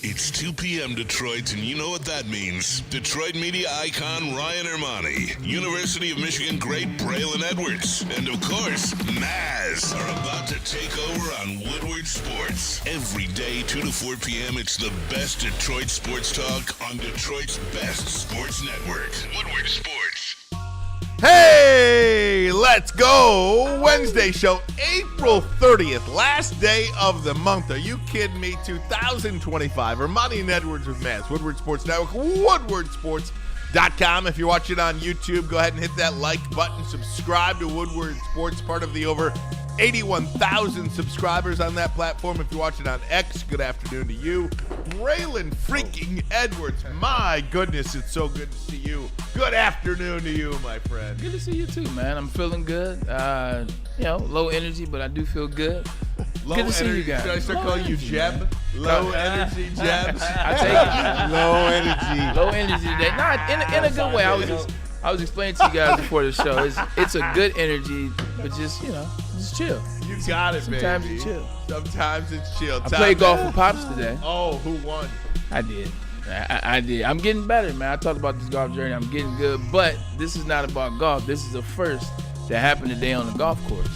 It's 2 p.m. Detroit, and you know what that means. Detroit media icon Ryan Ermanni, University of Michigan great Braylon Edwards, and of course, Maz are about to take over on Woodward Sports. Every day, 2 to 4 p.m., it's the best Detroit sports talk on Detroit's best sports network, Woodward Sports. Hey, let's go. Wednesday show, April 30th, last day of the month. Are you kidding me? 2025. Ermanni and Edwards with Maz, Woodward Sports Network, woodwardsports.com. If you're watching on YouTube, go ahead and hit that like button. Subscribe to Woodward Sports, part of the over 81,000 subscribers on that platform. If you're watching on X, good afternoon to you. Braylon freaking Edwards. My goodness, it's so good to see you. Good afternoon to you, my friend. Good to see you too, man. I'm feeling good. Low energy, but I do feel good. Good to see you guys. Should I start calling you Jeb? Low energy Jebs? I take it. Low energy. Low energy today. No, in a good way. I was explaining to you guys before the show. It's a good energy, but just chill. You got it, Sometimes baby. it's chill. Sometimes it's chill. I played golf with Pops today. Oh, who won? I did. I did. I'm getting better, man. I talked about this golf journey. I'm getting good, but this is not about golf. This is the first that happened today on the golf course.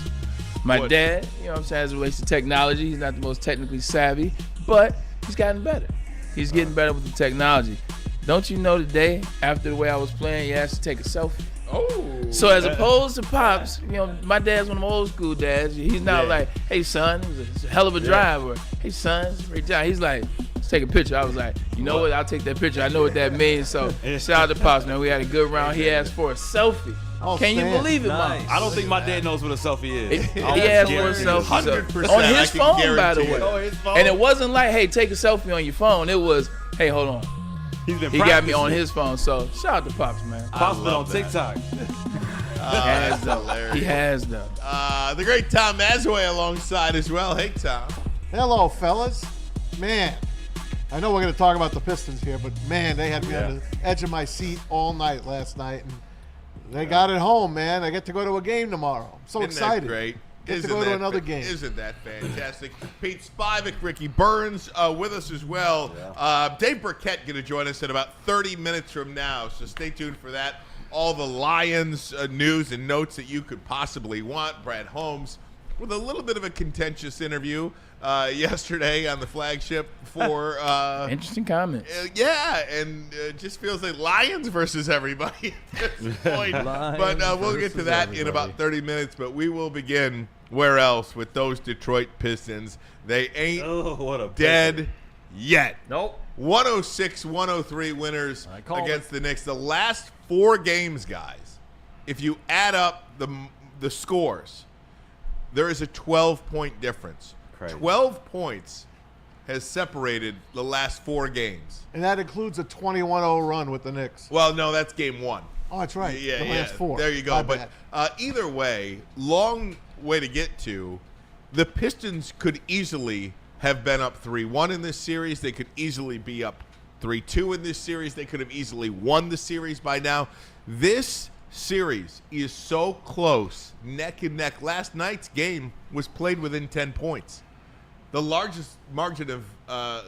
My dad, as it relates to technology, he's not the most technically savvy, but he's gotten better. He's getting better with the technology. Don't you know today, after the way I was playing, he asked to take a selfie. Oh. So as opposed to Pops, my dad's one of them old school dads. He's not like, hey, son, it was a hell of a drive, or hey, son, it's a great job. He's like, let's take a picture. I was like, you know what? I'll take that picture. I know what that means. So shout out to Pops, man. We had a good round. He asked for a selfie. Can you believe it, Mom? I don't think my dad knows what a selfie is. He asked for a selfie. 100%. On his phone, by the way. Oh, his phone? And it wasn't like, hey, take a selfie on your phone. It was, hey, hold on. He got me on his phone. So shout out to Pops, man. Pops been on TikTok. He has though. The great Tom Mazaway alongside as well. Hey, Tom. Hello, fellas. Man, I know we're going to talk about the Pistons here, but man, they had me on the edge of my seat all night last night, and they got it home, man. I get to go to a game tomorrow. I'm so excited. That great? Get to go to another game. Isn't that fantastic? Pete Spivak, Ricky Burns with us as well. Dave Birkett going to join us in about 30 minutes from now, so stay tuned for that. All the Lions news and notes that you could possibly want. Brad Holmes with a little bit of a contentious interview yesterday on the flagship for interesting comments. And just feels like Lions versus everybody at this point. But we'll get to that in about 30 minutes. But we will begin where else with those Detroit Pistons. They ain't dead yet. Nope. 106-103 winners against the Knicks. The last 4 games, guys, if you add up the scores, there is a 12-point difference. Crazy. 12 points has separated the last 4 games. And that includes a 21-0 run with the Knicks. Well, no, that's game 1. Oh, that's right. Yeah, the last 4. There you go. But either way, long way to get to. The Pistons could easily have been up 3-1 in this series. They could easily be up 3-2 in this series. They could have easily won the series by now. This series is so close, neck and neck. Last night's game was played within 10 points. The largest margin of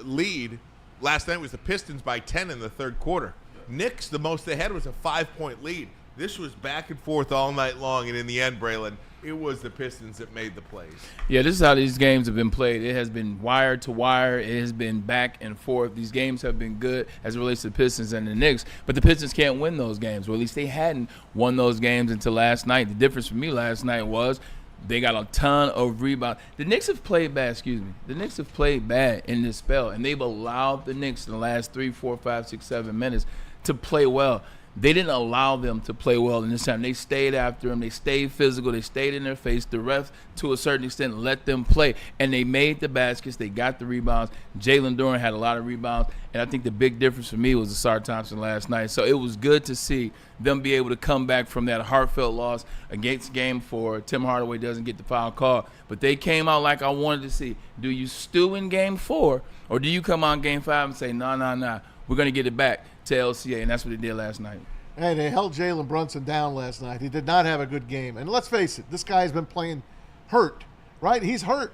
lead last night was the Pistons by 10 in the third quarter. Knicks, the most they had was a 5-point lead. This was back and forth all night long, and in the end, Braylon, it was the Pistons that made the plays. Yeah, this is how these games have been played. It has been wire to wire. It has been back and forth. These games have been good as it relates to the Pistons and the Knicks, but the Pistons can't win those games, or at least they hadn't won those games until last night. The difference for me last night was they got a ton of rebounds. The Knicks have played bad, The Knicks have played bad in this spell, and they've allowed the Knicks in the last 3, 4, 5, 6, 7 minutes to play well. They didn't allow them to play well in this time. They stayed after them. They stayed physical. They stayed in their face. The refs, to a certain extent, let them play. And they made the baskets. They got the rebounds. Jalen Duren had a lot of rebounds. And I think the big difference for me was Asar Thompson last night. So it was good to see them be able to come back from that heartfelt loss against Game 4. Tim Hardaway doesn't get the foul call. But they came out like I wanted to see. Do you stew in Game 4, or do you come on Game 5 and say, nah, we're going to get it back to LCA? And that's what they did last night. Hey, they held Jalen Brunson down last night. He did not have a good game. And let's face it, this guy's been playing hurt, right? He's hurt.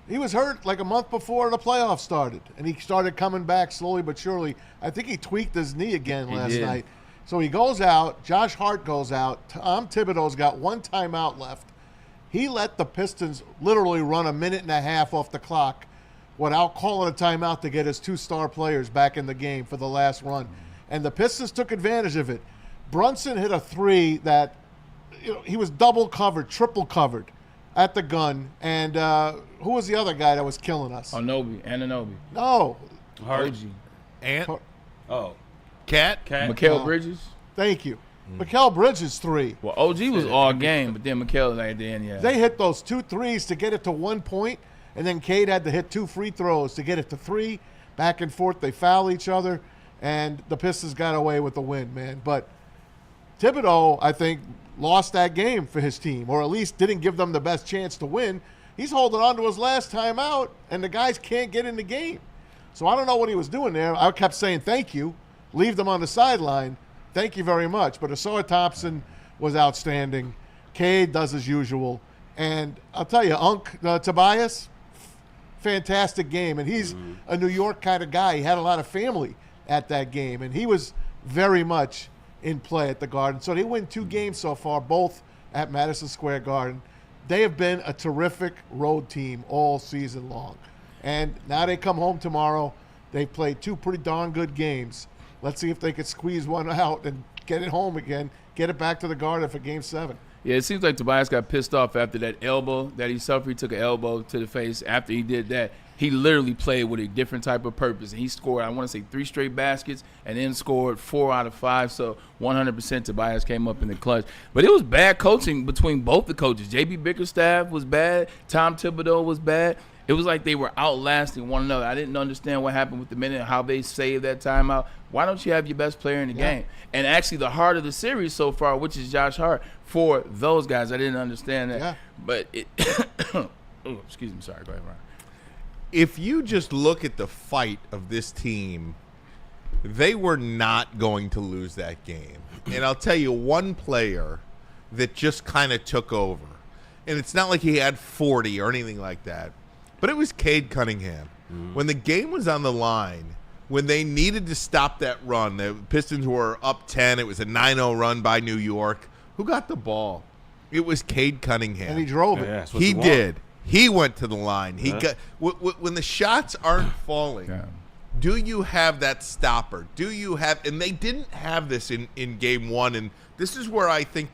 He was hurt like a month before the playoffs started, and he started coming back slowly but surely. I think he tweaked his knee again last night. So he goes out. Josh Hart goes out. Tom Thibodeau's got one timeout left. He let the Pistons literally run a minute and a half off the clock without calling a timeout to get his 2 star players back in the game for the last run. And the Pistons took advantage of it. Brunson hit a 3 that he was double covered, triple covered at the gun. And who was the other guy that was killing us? Anunoby. No. OG. Ant? Oh. Cat? Mikal Bridges. Thank you. Mikal Bridges 3. Well, OG was all game, but then Mikal at the end, yeah. They hit those 2 threes to get it to 1 point, and then Cade had to hit 2 free throws to get it to 3. Back and forth, they foul each other, and the Pistons got away with the win, man. But Thibodeau, I think, lost that game for his team, or at least didn't give them the best chance to win. He's holding on to his last time out, and the guys can't get in the game. So I don't know what he was doing there. I kept saying thank you, leave them on the sideline. Thank you very much. But Asar Thompson was outstanding. Cade does as usual. And I'll tell you, Tobias, fantastic game. And he's a New York kind of guy. He had a lot of family at that game. And he was very much in play at the Garden. So they win 2 games so far, both at Madison Square Garden. They have been a terrific road team all season long. And now they come home tomorrow. They've played 2 pretty darn good games. Let's see if they could squeeze one out and get it home again, get it back to the Garden for Game 7. Yeah, it seems like Tobias got pissed off after that elbow that he suffered. He took an elbow to the face. After he did that, he literally played with a different type of purpose. And he scored, I want to say, 3 straight baskets and then scored 4 out of 5. So 100% Tobias came up in the clutch. But it was bad coaching between both the coaches. J.B. Bickerstaff was bad. Tom Thibodeau was bad. It was like they were outlasting one another. I didn't understand what happened with the minute, how they saved that timeout. Why don't you have your best player in the game? And actually the heart of the series so far, which is Josh Hart, for those guys, I didn't understand that. Yeah. But it excuse me, sorry, go ahead, Ryan. If you just look at the fight of this team, they were not going to lose that game. And I'll tell you one player that just kind of took over. And it's not like he had 40 or anything like that. But it was Cade Cunningham. When the game was on the line, when they needed to stop that run, the Pistons were up 10. It was a 9-0 run by New York. Who got the ball? It was Cade Cunningham. And he drove it. Yeah, He did. He went to the line. He got when the shots aren't falling. Do you have that stopper? Do you have? And they didn't have this in game 1. And this is where I think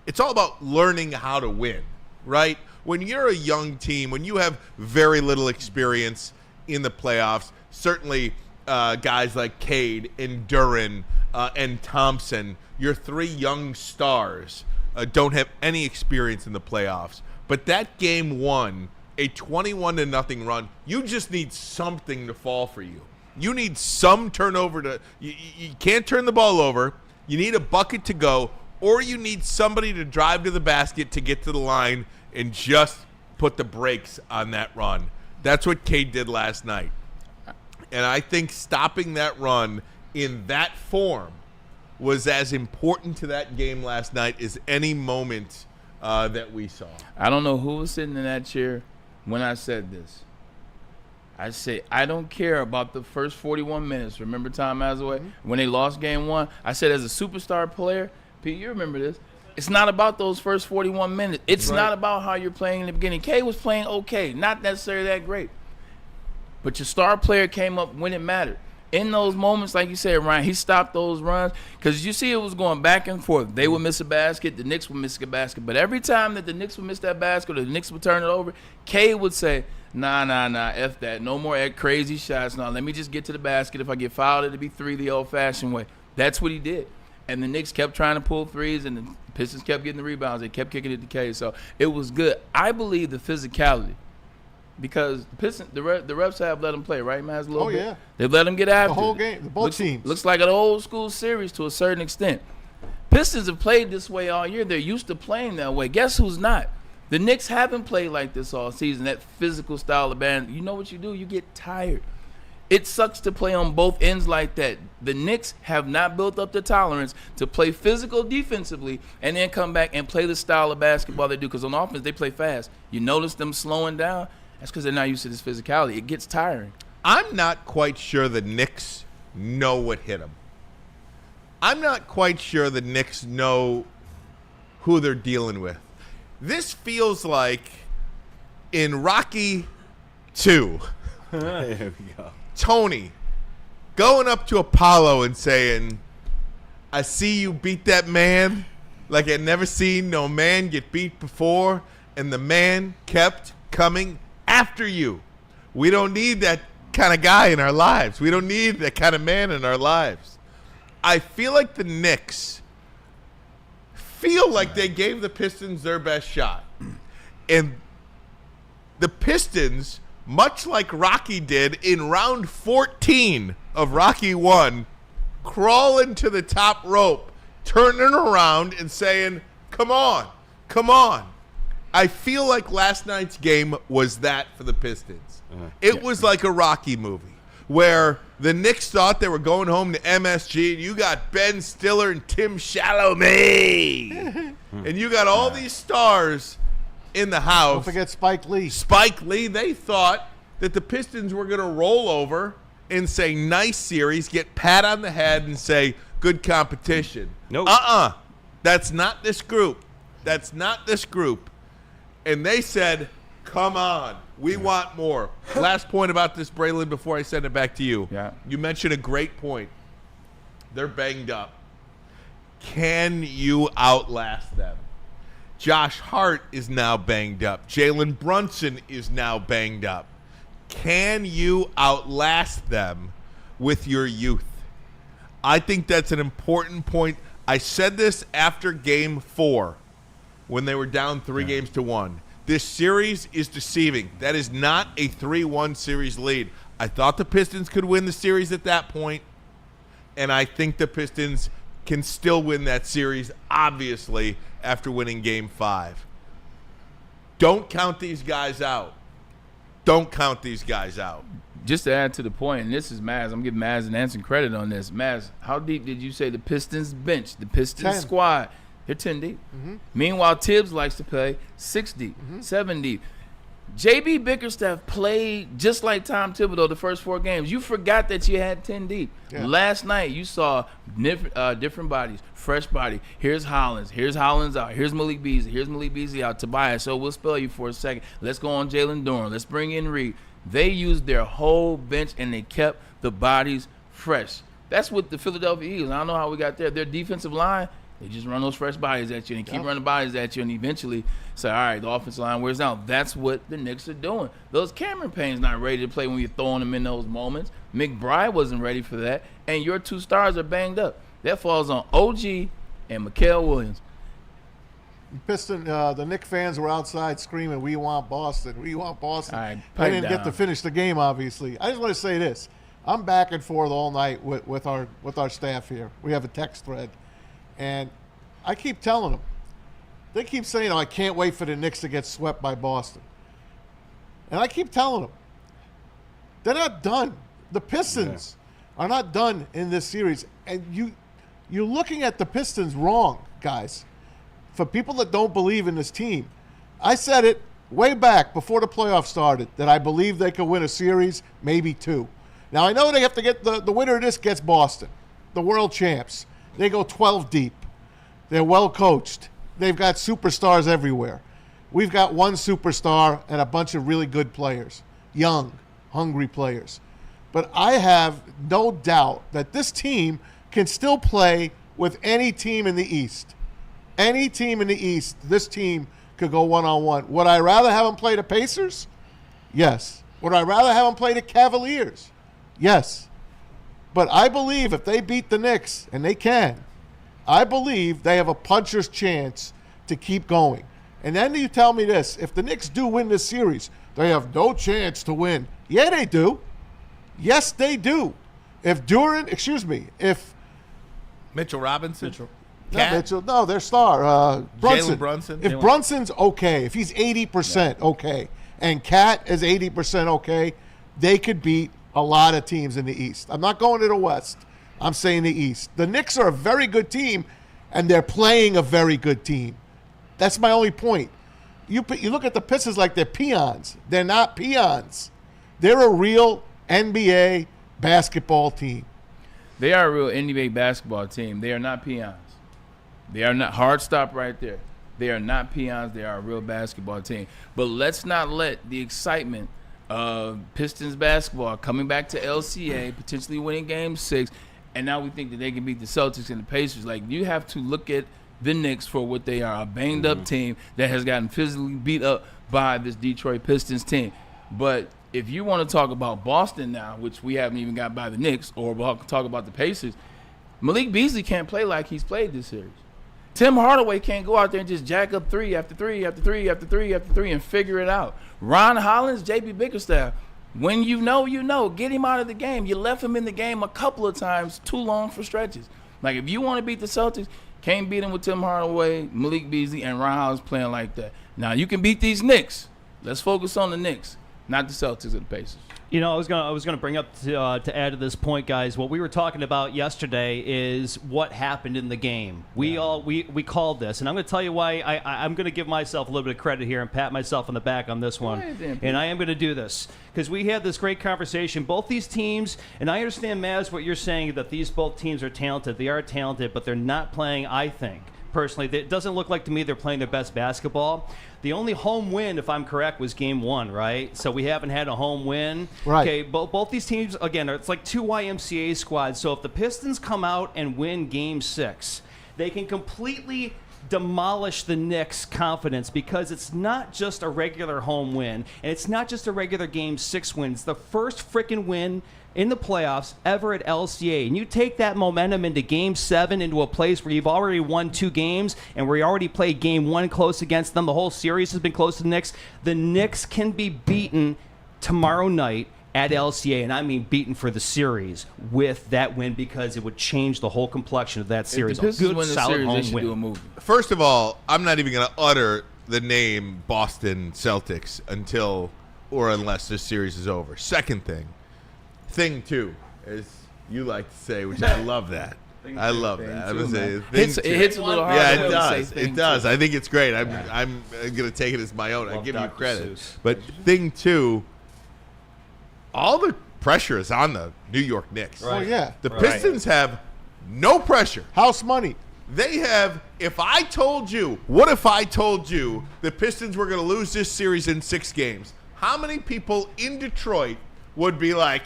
it's all about learning how to win, right? When you're a young team, when you have very little experience in the playoffs, certainly guys like Cade and Duran and Thompson, your 3 young stars, don't have any experience in the playoffs. But that game 1, a 21-0 run, you just need something to fall for you. You need some turnover you can't turn the ball over. You need a bucket to go, or you need somebody to drive to the basket to get to the line and just put the brakes on that run. That's what Cade did last night. And I think stopping that run in that form was as important to that game last night as any moment that we saw. I don't know who was sitting in that chair when I said this. I say, I don't care about the first 41 minutes. Remember Tom Mazaway? When they lost game 1? I said, as a superstar player, Pete, you remember this, it's not about those first 41 minutes. It's not about how you're playing in the beginning. Kay was playing okay, not necessarily that great. But your star player came up when it mattered. In those moments, like you said, Ryan, he stopped those runs because you see it was going back and forth. They would miss a basket, the Knicks would miss a basket. But every time that the Knicks would miss that basket or the Knicks would turn it over, Kay would say, nah, F that. No more crazy shots. No, let me just get to the basket. If I get fouled, it'll be 3 the old-fashioned way. That's what he did. And the Knicks kept trying to pull threes, and the Pistons kept getting the rebounds. They kept kicking it to Kay. So it was good. I believe the physicality. Because the Pistons, the refs have let them play, right, Maz? Oh, yeah. They've let them get after The whole it. game, both teams. Looks like an old school series to a certain extent. Pistons have played this way all year. They're used to playing that way. Guess who's not? The Knicks haven't played like this all season, that physical style of band. You know what you do? You get tired. It sucks to play on both ends like that. The Knicks have not built up the tolerance to play physical defensively and then come back and play the style of basketball they do. Because on offense, they play fast. You notice them slowing down. That's because they're not used to this physicality. It gets tiring. I'm not quite sure the Knicks know what hit them. I'm not quite sure the Knicks know who they're dealing with. This feels like in Rocky 2, There we go. Tony going up to Apollo and saying, I see you beat that man like I'd never seen no man get beat before, and the man kept coming after you. We don't need that kind of guy in our lives. We don't need that kind of man in our lives. I feel like the Knicks feel like they gave the Pistons their best shot. And the Pistons, much like Rocky did in round 14 of Rocky 1, crawling to the top rope, turning around and saying, come on, come on. I feel like last night's game was that for the Pistons. It was like a Rocky movie where the Knicks thought they were going home to MSG, and you got Ben Stiller and Tim Chalamet. And you got all these stars in the house. Don't forget Spike Lee. Spike Lee, they thought that the Pistons were going to roll over and say, nice series, get pat on the head and say, good competition. Nope. That's not this group. That's not this group. And they said, come on, we want more. Last point about this, Braylon, before I send it back to you. Yeah. You mentioned a great point. They're banged up. Can you outlast them? Josh Hart is now banged up. Jalen Brunson is now banged up. Can you outlast them with your youth? I think that's an important point. I said this after Game 4 when they were down 3 games to 1. This series is deceiving. That is not a 3-1 series lead. I thought the Pistons could win the series at that point, and I think the Pistons can still win that series, obviously, after winning Game 5. Don't count these guys out. Don't count these guys out. Just to add to the point, and this is Maz. I'm giving Maz and Anson credit on this. Maz, how deep did you say the Pistons bench, the Pistons 10. squad? They're 10 deep. Meanwhile, Tibbs likes to play 6 deep, 7 deep. J.B. Bickerstaff played just like Tom Thibodeau the first 4 games. You forgot that you had 10 deep. Yeah. Last night, you saw different bodies, fresh body. Here's Hollins. Here's Hollins out. Here's Malik Beasley. Here's Malik Beasley out. Tobias, so we'll spell you for a second. Let's go on Jalen Dorn. Let's bring in Reed. They used their whole bench, and they kept the bodies fresh. That's what the Philadelphia Eagles, I don't know how we got there. Their defensive line, they just run those fresh bodies at you and keep running bodies at you, and eventually say, all right, the offensive line wears out. That's what the Knicks are doing. Those Cameron Payne's not ready to play when you're throwing them in those moments. McBride wasn't ready for that, and your 2 stars are banged up. That falls on OG and Mikael Williams. The Knick fans were outside screaming, "We want Boston! We want Boston!" All right, they didn't get to finish the game, obviously. I just want to say this: I'm back and forth all night with our staff here. We have a text thread, and I keep telling them. They keep saying, "Oh, I can't wait for the Knicks to get swept by Boston," and I keep telling them they're not done. The Pistons are not done in this series, and you're looking at the Pistons wrong, guys. For people that don't believe in this team, I said it way back before the playoffs started that I believe they could win a series, maybe 2. Now, I know they have to get the winner of this gets Boston, the world champs. They go 12 deep. They're well coached. They've got superstars everywhere. We've got one superstar and a bunch of really good players, young, hungry players. But I have no doubt that this team can still play with any team in the East. Any team in the East, this team could go one-on-one. Would I rather have them play the Pacers? Yes. Would I rather have them play the Cavaliers? Yes. But I believe if they beat the Knicks, and they can, I believe they have a puncher's chance to keep going. And then you tell me this, if the Knicks do win this series, they have no chance to win. Yeah, they do. Yes, they do. If Mitchell Robinson? Not Mitchell. No, their star. Brunson. Jalen Brunson? If Brunson's okay, if he's 80% okay, and Cat is 80% okay, they could beat a lot of teams in the East. I'm not going to the West. I'm saying the East. The Knicks are a very good team, and they're playing a very good team. That's my only point. you look at the Pistons like they're peons. They're not peons. They're a real NBA basketball team. They are a real NBA basketball team. They are not peons. They are not. Hard stop right there. They are not peons. They are a real basketball team. But let's not let the excitement of Pistons basketball coming back to LCA, potentially winning Game 6, and now we think that they can beat the Celtics and the Pacers. Like, you have to look at the Knicks for what they are, a banged-up team that has gotten physically beat up by this Detroit Pistons team. But if you want to talk about Boston now, which we haven't even got by the Knicks, or talk about the Pacers, Malik Beasley can't play like he's played this series. Tim Hardaway can't go out there and just jack up 3 after 3 after 3 after 3 after 3 and figure it out. Ron Hollins, J.B. Bickerstaff, when you know, get him out of the game. You left him in the game a couple of times too long for stretches. Like, if you want to beat the Celtics, can't beat them with Tim Hardaway, Malik Beasley, and Ron Hollins playing like that. Now, you can beat these Knicks. Let's focus on the Knicks, not the Celtics or the Pacers. You know, I was gonna bring up to add to this point, guys. What we were talking about yesterday is what happened in the game. We called this, and I'm gonna tell you why. I'm gonna give myself a little bit of credit here and pat myself on the back on this one. And I am gonna do this because we had this great conversation. Both these teams, and I understand, Maz, what you're saying, that these both teams are talented. They are talented, but they're not playing, I think, personally, it doesn't look like to me they're playing their best basketball. The only home win, if I'm correct, was Game 1, right? So we haven't had a home win. Right. Okay, both these teams, again, it's like two YMCA squads. So if the Pistons come out and win Game 6, they can completely demolish the Knicks' confidence because it's not just a regular home win, and it's not just a regular Game 6 win. It's the first freaking win in the playoffs ever at LCA. And you take that momentum into Game 7, into a place where you've already won 2 games and where you already played Game 1 close against them. The whole series has been close to the Knicks. The Knicks can be beaten tomorrow night at LCA, and I mean beaten for the series with that win because it would change the whole complexion of that series. If the Pistons Good, win the solid series, home they should win. do a movie. First of all, I'm not even going to utter the name Boston Celtics unless this series is over. Second thing two, as you like to say, which I love that. I love that. I would say It hits a little harder. Yeah, when it you say does. thing It does. two. I think it's great. I'm going to take it as my own. I Love give you Dr. credit. Seuss. But thing two, all the pressure is on the New York Knicks. Oh, yeah. The Pistons have no pressure. House money. They have, what if I told you the Pistons were going to lose this series in 6 games? How many people in Detroit would be like,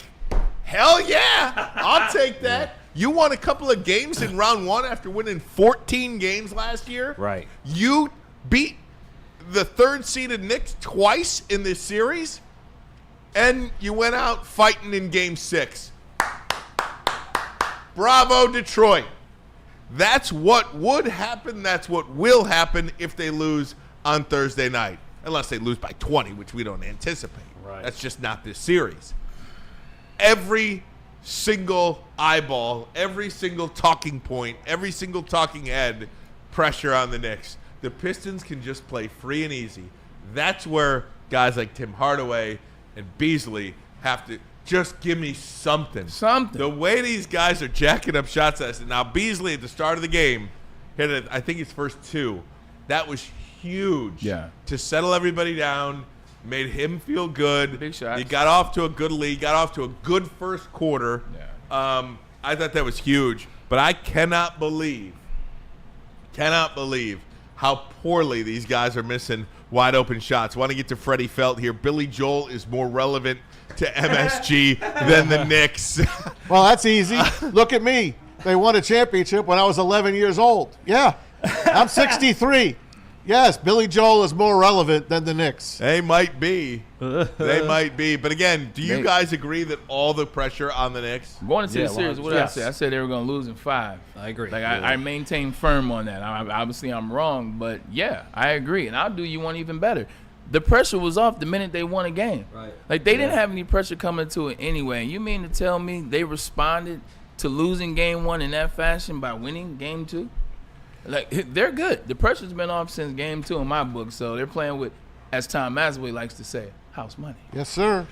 hell yeah, I'll take that. You won a couple of games in round 1 after winning 14 games last year. Right. You beat the 3rd-seeded Knicks twice in this series, and you went out fighting in Game 6. Bravo, Detroit. That's what would happen. That's what will happen if they lose on Thursday night, unless they lose by 20, which we don't anticipate. Right. That's just not this series. Every single eyeball, every single talking point, every single talking head, pressure on the Knicks. The Pistons can just play free and easy. That's where guys like Tim Hardaway and Beasley have to just give me something. The way these guys are jacking up shots at us. Now, Beasley at the start of the game hit, I think, his first 2. That was huge. Yeah. To settle everybody down, made him feel good. Big shots. He got off to a good lead, got off to a good first quarter. Yeah. I thought that was huge. But I cannot believe how poorly these guys are missing wide open shots. Want to get to Freddie Felt here. Billy Joel is more relevant to MSG than the Knicks. Well, that's easy. Look at me. They won a championship when I was 11 years old. Yeah. I'm 63. Yes, Billy Joel is more relevant than the Knicks. They might be. But again, do you guys agree that all the pressure on the Knicks? Going into the series, what did I Yes. say? I said they were going to lose in 5. I agree. Like, I maintain firm on that. Obviously, I'm wrong, but yeah, I agree. And I'll do you one even better. The pressure was off the minute they won a game. Right. Like, they didn't have any pressure coming to it anyway. And you mean to tell me they responded to losing Game 1 in that fashion by winning Game 2? Like, they're good. The pressure's been off since Game 2 in my book, so they're playing with, as Tom Masaway likes to say, house money. Yes, sir.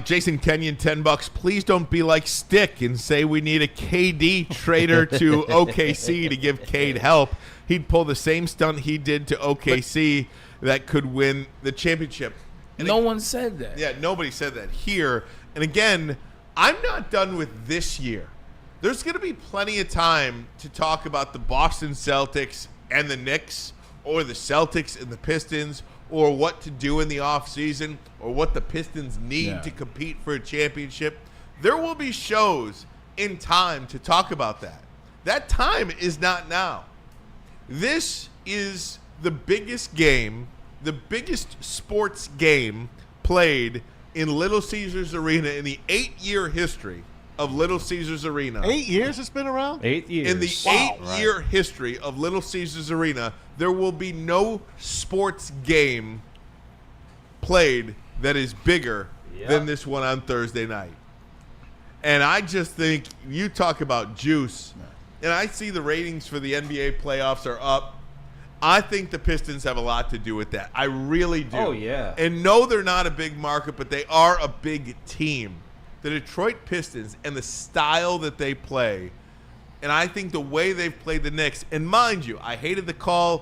Jason Kenyon, $10. Please don't be like Stick and say we need a KD trader to OKC to give Cade help. he'd pull the same stunt he did to OKC that could win the championship. And No one said that. Yeah, nobody said that here. And again, I'm not done with this year. There's going to be plenty of time to talk about the Boston Celtics and the Knicks, or the Celtics and the Pistons, or what to do in the offseason, or what the Pistons need to compete for a championship. There will be shows in time to talk about that. That time is not now. This is the biggest game, the biggest sports game played in Little Caesars Arena in the 8-year history of Little Caesars Arena. 8 years it's been around? 8 years. In the 8-year history of Little Caesars Arena, there will be no sports game played that is bigger than this one on Thursday night. And I just think, you talk about juice, and I see the ratings for the NBA playoffs are up. I think the Pistons have a lot to do with that. I really do. Oh, yeah. And no, they're not a big market, but they are a big team. The Detroit Pistons and the style that they play, and I think the way they've played the Knicks, and mind you, I hated the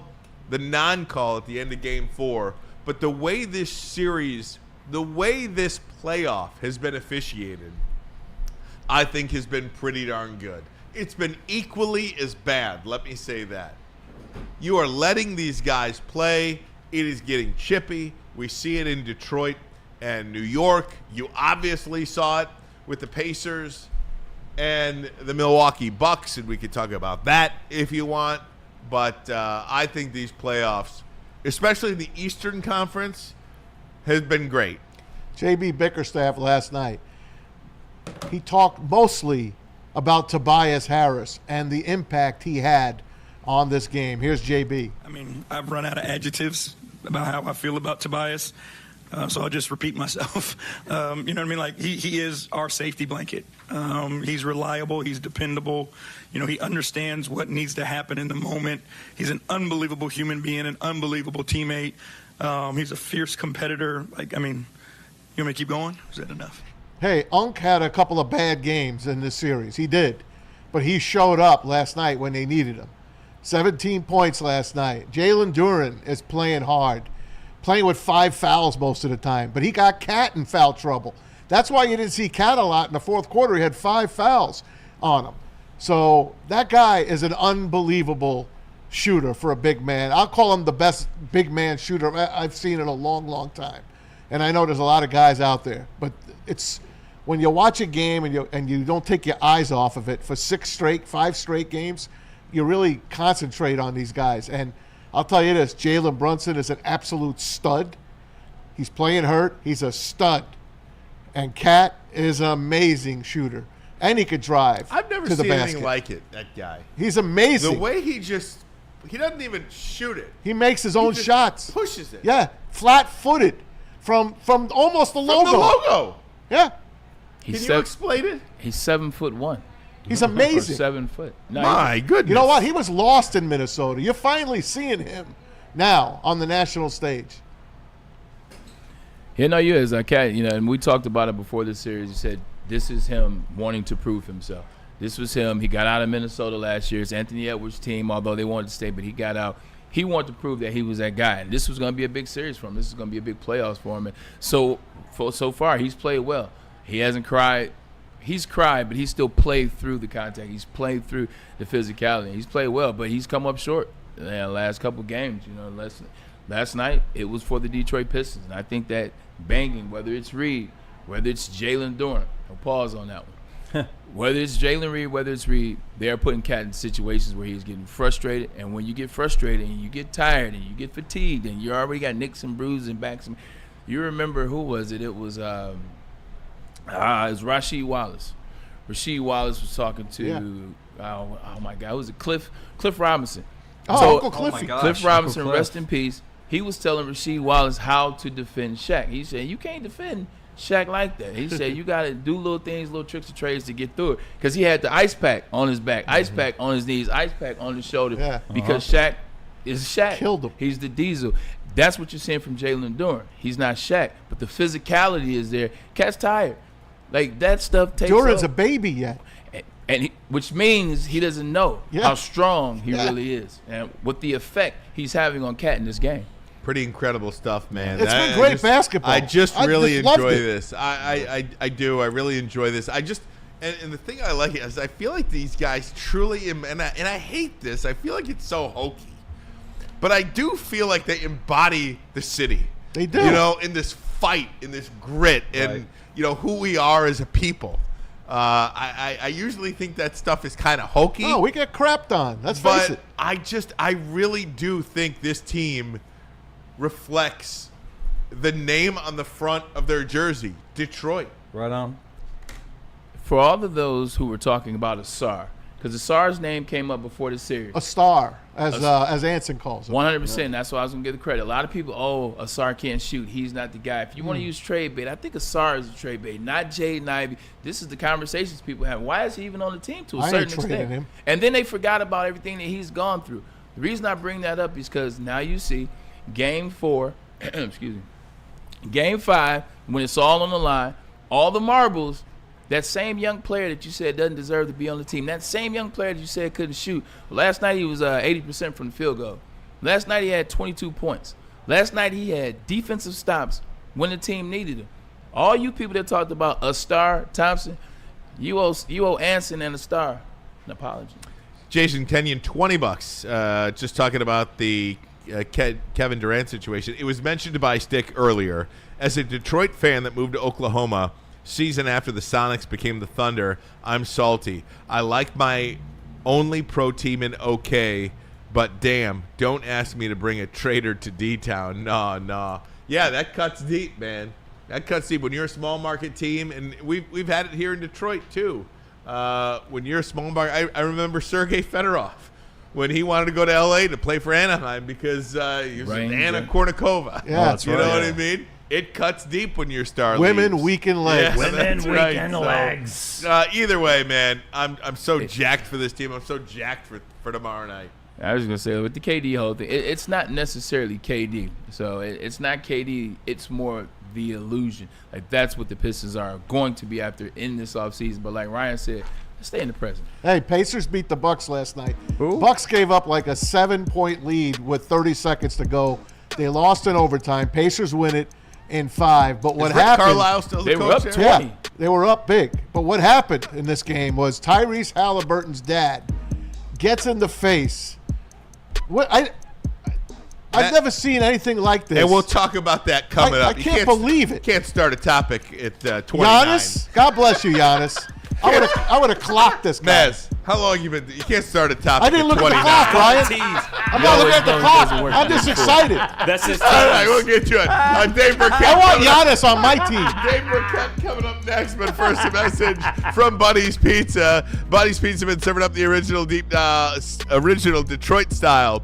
non-call at the end of Game 4, but the way this series, the way this playoff has been officiated, I think has been pretty darn good. It's been equally as bad, let me say that. You are letting these guys play. It is getting chippy. We see it in Detroit and New York. You obviously saw it with the Pacers and the Milwaukee Bucks, and we could talk about that if you want. But I think these playoffs, especially the Eastern Conference, has been great. J.B. Bickerstaff last night, he talked mostly about Tobias Harris and the impact he had on this game. Here's JB. I mean, I've run out of adjectives about how I feel about Tobias, so I'll just repeat myself. You know what I mean? Like, he is our safety blanket. He's reliable. He's dependable. You know, he understands what needs to happen in the moment. He's an unbelievable human being, an unbelievable teammate. He's a fierce competitor. Like, I mean, you want me to keep going? Is that enough? Hey, Unk had a couple of bad games in this series. He did. But he showed up last night when they needed him. 17 points last night. Jalen Duren is playing hard, playing with 5 fouls most of the time. But he got Cat in foul trouble. That's why you didn't see Cat a lot in the fourth quarter. He had 5 fouls on him. So that guy is an unbelievable shooter for a big man. I'll call him the best big man shooter I've seen in a long, long time. And I know there's a lot of guys out there. But it's when you watch a game and you don't take your eyes off of it for 5 straight games, you really concentrate on these guys. And I'll tell you this, Jalen Brunson is an absolute stud. He's playing hurt. He's a stud. And Cat is an amazing shooter. And he could drive I've never to the seen basket. anything like it, that guy. He's amazing. The way he doesn't even shoot it. He makes his own just shots. pushes it. Yeah, flat-footed from almost the logo. From the logo. Yeah, Can you explain it? He's 7'1". he's Or amazing. 7 foot. No, My goodness. You know what? He was lost in Minnesota. You're finally seeing him now on the national stage. Yeah, no, you is a Cat. You know, and we talked about it before this series. You said this is him wanting to prove himself. This was him. He got out of Minnesota last year. It's Anthony Edwards' team, although they wanted to stay, but he got out. He wanted to prove that he was that guy, and this was going to be a big series for him. This is going to be a big playoffs for him. And so far, he's played well. He hasn't cried. He's cried, but he's still played through the contact. He's played through the physicality. He's played well, but he's come up short in the last couple games. You know, last night it was for the Detroit Pistons, and I think that banging, whether it's Reed, whether it's Jalen Duren, I'll pause on that one. Whether it's Jalen Reed, whether it's Reed, they're putting Cat in situations where he's getting frustrated. And when you get frustrated and you get tired and you get fatigued and you already got nicks and bruises and backs, you remember who was it? It was Rasheed Wallace. Rasheed Wallace was talking to oh my God, was it Cliff Robinson? Oh, Uncle Cliffy. Cliff Robinson, rest in peace. He was telling Rasheed Wallace how to defend Shaq. He said, you can't defend Shaq like that. He said, you got to do little things, little tricks and trades to get through it. Because he had the ice pack on his back, ice pack on his knees, ice pack on his shoulder. Because Shaq is Shaq. Killed him. He's the diesel. That's what you're seeing from Jalen Duren. He's not Shaq, but the physicality is there. Cat's tired. Like, that stuff takes Duren's up. a baby yet. And which means he doesn't know how strong he really is and what the effect he's having on Cat in this game. Pretty incredible stuff, man. It's been great basketball. I just really loved enjoy it. this. I do. I really enjoy this. And the thing I like is I feel like these guys truly, and I hate this. I feel like it's so hokey. But I do feel like they embody the city. They do. You know, in this fight, in this grit, and, you know, who we are as a people. I usually think that stuff is kind of hokey. No, we get crapped on. Let's face it. I really do think this team reflects the name on the front of their jersey, Detroit. Right on. For all of those who were talking about Asar, because Asar's name came up before the series. A star, as Anson calls him. 100%. That's why I was going to give the credit. A lot of people, Asar can't shoot. He's not the guy. If you want to use trade bait, I think Asar is a trade bait, not Jaden Ivey. This is the conversations people have. Why is he even on the team to a certain extent? Him. And then they forgot about everything that he's gone through. The reason I bring that up is because now you see Game 4, excuse me, Game 5, when it's all on the line, all the marbles, that same young player that you said doesn't deserve to be on the team, that same young player that you said couldn't shoot. Last night he was 80% from the field goal. Last night he had 22 points. Last night he had defensive stops when the team needed him. All you people that talked about a star, Thompson, you owe Anson and a star an apology. Jason Kenyon, $20. Just talking about the Kevin Durant situation. It was mentioned by Stick earlier. As a Detroit fan that moved to Oklahoma season after the Sonics became the Thunder, I'm salty. I like my only pro team in OK, but damn, don't ask me to bring a traitor to D-Town. Nah. Yeah, that cuts deep, man. That cuts deep. When you're a small market team, and we've had it here in Detroit too. When you're a small market, I remember Sergei Fedorov when he wanted to go to L.A. to play for Anaheim because he was with Anna Kournikova. Yeah, that's you know what I mean? It cuts deep when you're star Women leaves. weaken legs. Yeah, Women weaken So, legs. either way, man, I'm so jacked for this team. I'm so jacked for tomorrow night. I was going to say, with the KD whole thing, it's not necessarily KD. So it's not KD. It's more the illusion. Like, that's what the Pistons are going to be after in this offseason. But like Ryan said, stay in the present. Hey, Pacers beat the Bucks last night. Who? Bucks gave up like a 7-point lead with 30 seconds to go. They lost in overtime. Pacers win it in 5. But what Is Rick happened? Carlisle still the They were coach up there? 20. Yeah, they were up big. But what happened in this game was Tyrese Halliburton's dad gets in the face. I've never seen anything like this. And we'll talk about that coming up. I can't believe it. Can't start a topic at 29. Giannis, God bless you, Giannis. I would have clocked this guy. Maz, how long you been? You can't start a topic I didn't at look at 29. the clock, Ryan. Tease. I'm not looking at the always clock. doesn't work. I'm just excited. That's his All right, we'll tease. get to it. Dave Birkett. I want coming up. Giannis on my team. Dave Birkett coming up next, but first a message from Buddy's Pizza. Buddy's Pizza been serving up the original original Detroit style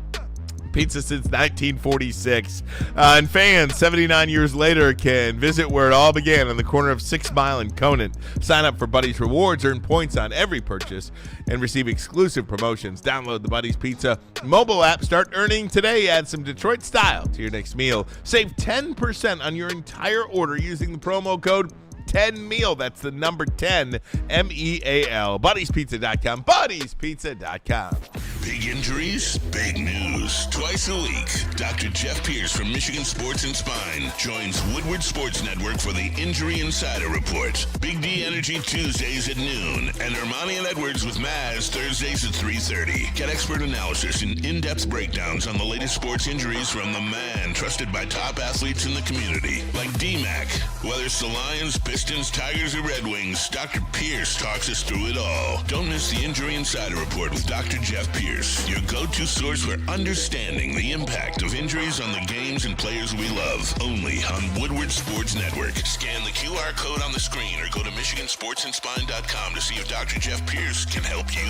pizza since 1946. And fans 79 years later can visit where it all began on the corner of 6 Mile and Conant. Sign up for Buddy's Rewards, earn points on every purchase, and receive exclusive promotions. Download the Buddy's Pizza mobile app. Start earning today. Add some Detroit style to your next meal. Save 10% on your entire order using the promo code 10meal. That's the number 10, MEAL. Buddy'sPizza.com. Buddy'sPizza.com. Big injuries, big news. Twice a week, Dr. Jeff Pierce from Michigan Sports and Spine joins Woodward Sports Network for the Injury Insider Report. Big D Energy Tuesdays at noon, and Ermanni and Edwards with Maz Thursdays at 3:30. Get expert analysis and in-depth breakdowns on the latest sports injuries from the man trusted by top athletes in the community, like D-Mac. Whether it's the Lions, Pistons, Tigers, or Red Wings, Dr. Pierce talks us through it all. Don't miss the Injury Insider Report with Dr. Jeff Pierce, your go-to source for understanding the impact of injuries on the games and players we love. Only on Woodward Sports Network. Scan the QR code on the screen or go to MichiganSportsandSpine.com to see if Dr. Jeff Pierce can help you.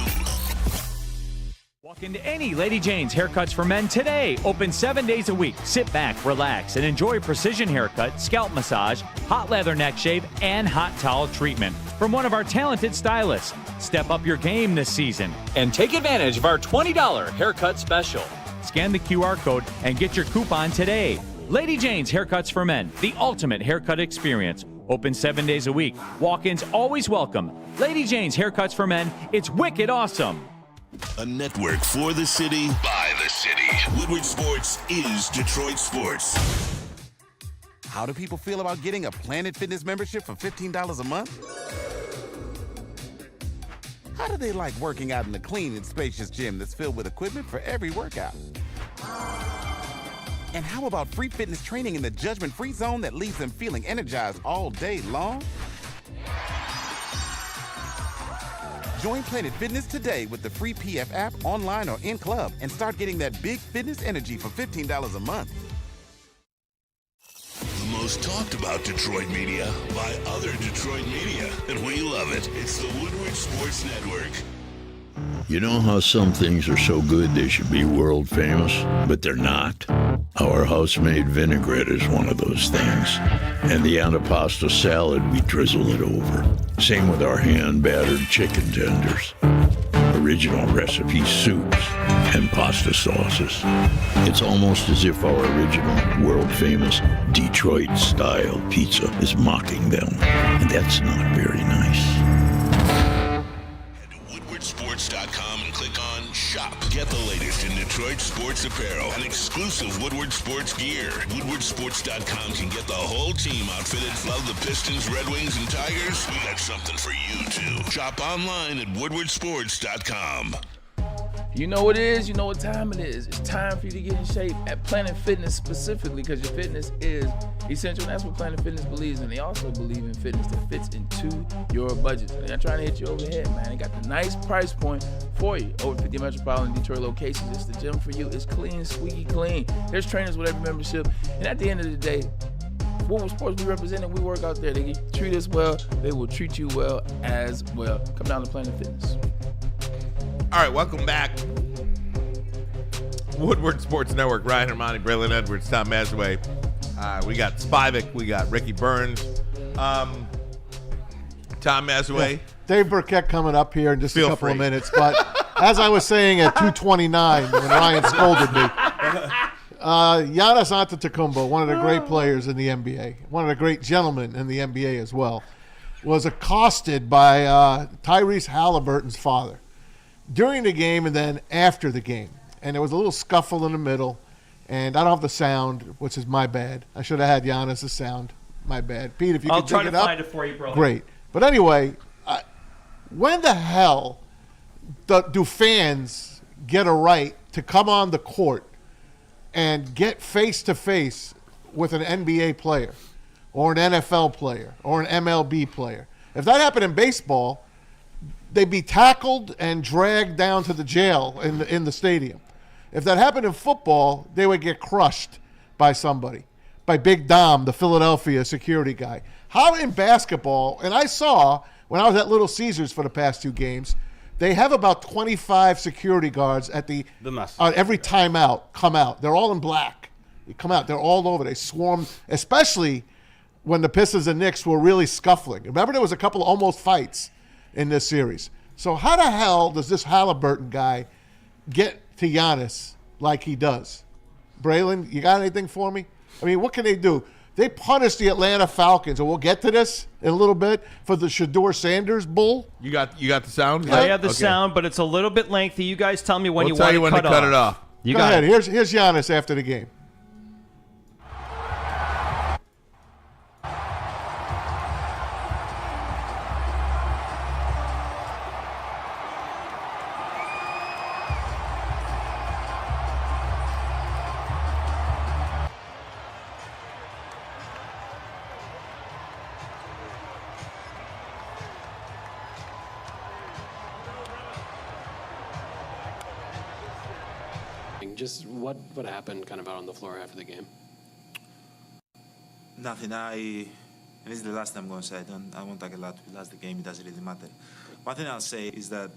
Walk into any Lady Jane's Haircuts for Men today. Open 7 days a week. Sit back, relax, and enjoy precision haircut, scalp massage, hot leather neck shave, and hot towel treatment from one of our talented stylists. Step up your game this season and take advantage of our $20 haircut special. Scan the QR code and get your coupon today. Lady Jane's Haircuts for Men, the ultimate haircut experience. Open 7 days a week. Walk-ins always welcome. Lady Jane's Haircuts for Men. It's wicked awesome. A network for the city, by the city. Woodward Sports is Detroit Sports. How do people feel about getting a Planet Fitness membership for $15 a month? How do they like working out in a clean and spacious gym that's filled with equipment for every workout? And how about free fitness training in the judgment-free zone that leaves them feeling energized all day long? Join Planet Fitness today with the free PF app, online or in club, and start getting that big fitness energy for $15 a month. The most talked about Detroit media by other Detroit media, and we love it. It's the Woodward Sports Network. You know how some things are so good they should be world famous, but they're not? Our house-made vinaigrette is one of those things. And the antipasta salad, we drizzle it over. Same with our hand-battered chicken tenders. Original recipe soups and pasta sauces. It's almost as if our original, world-famous Detroit-style pizza is mocking them. And that's not very nice. Sports.com and click on Shop. Get the latest in Detroit sports apparel and exclusive Woodward Sports gear. WoodwardSports.com can get the whole team outfitted. Love the Pistons, Red Wings, and Tigers? We got something for you, too. Shop online at WoodwardSports.com. You know what it is. You know what time it is. It's time for you to get in shape at Planet Fitness specifically, because your fitness is essential. And that's what Planet Fitness believes in. They also believe in fitness that fits into your budget. They're not trying to hit you over the head, man. They got the nice price point for you. Over 50 metropolitan Detroit locations. It's the gym for you. It's clean, squeaky clean. There's trainers with every membership. And at the end of the day, Woodward Sports, we represent it. We work out there. They treat us well. They will treat you well as well. Come down to Planet Fitness. All right, welcome back. Woodward Sports Network, Ryan Ermanni, Braylon Edwards, Tom Mazaway. We got Spivak, we got Ricky Burns, Tom Mazaway. Yeah. Dave Birkett coming up here in just a couple free. of minutes. But as I was saying at 2:29 when Ryan scolded me, Giannis Antetokounmpo, one of the great players in the NBA, one of the great gentlemen in the NBA as well, was accosted by Tyrese Halliburton's father during the game and then after the game. And there was a little scuffle in the middle, and I don't have the sound, which is my bad. I should have had Giannis' sound. My bad. Pete, if you I'll could try dig to it up. find it for you, brother. Great. But anyway, when the hell do fans get a right to come on the court and get face-to-face with an NBA player or an NFL player or an MLB player? If that happened in baseball, they'd be tackled and dragged down to the jail in the stadium. If that happened in football, they would get crushed by somebody, by Big Dom, the Philadelphia security guy. How in basketball, and I saw when I was at Little Caesars for the past 2 games, they have about 25 security guards at every timeout come out. They're all in black. They come out. They're all over. They swarm, especially when the Pistons and Knicks were really scuffling. Remember, there was a couple of almost fights in this series. So how the hell does this Halliburton guy get to Giannis like he does? Braylon, you got anything for me? I mean, what can they do? They punished the Atlanta Falcons, and we'll get to this in a little bit, for the Shedeur Sanders bull. You got the sound? I have the sound, but it's a little bit lengthy. You guys tell me when We'll you tell want you when to cut it off. You Go got ahead. it. Here's Giannis after the game. Just what happened kind of out on the floor after the game? Nothing. And this is the last time I'm going to say. I won't talk a lot. We lost the game. It doesn't really matter. One thing I'll say is that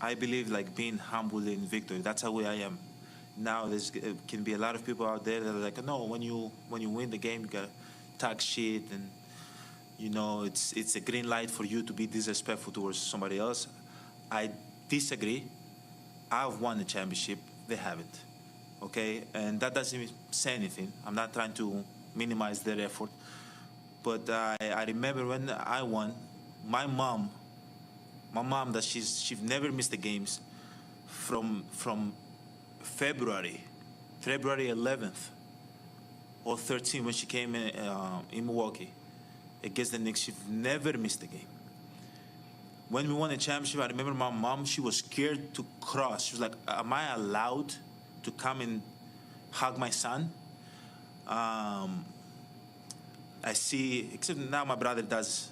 I believe like being humble in victory. That's how I am. Now there can be a lot of people out there that are like, no, when you win the game, you got to talk shit, and you know it's a green light for you to be disrespectful towards somebody else. I disagree. I've won the championship. They haven't. Okay? And that doesn't even say anything. I'm not trying to minimize their effort. But I remember when I won, my mom, that she's never missed the games from February 11th or 13th when she came in Milwaukee against the Knicks. She never missed a game. When we won the championship, I remember my mom, she was scared to cross. She was like, am I allowed to come and hug my son? I see, except now my brother does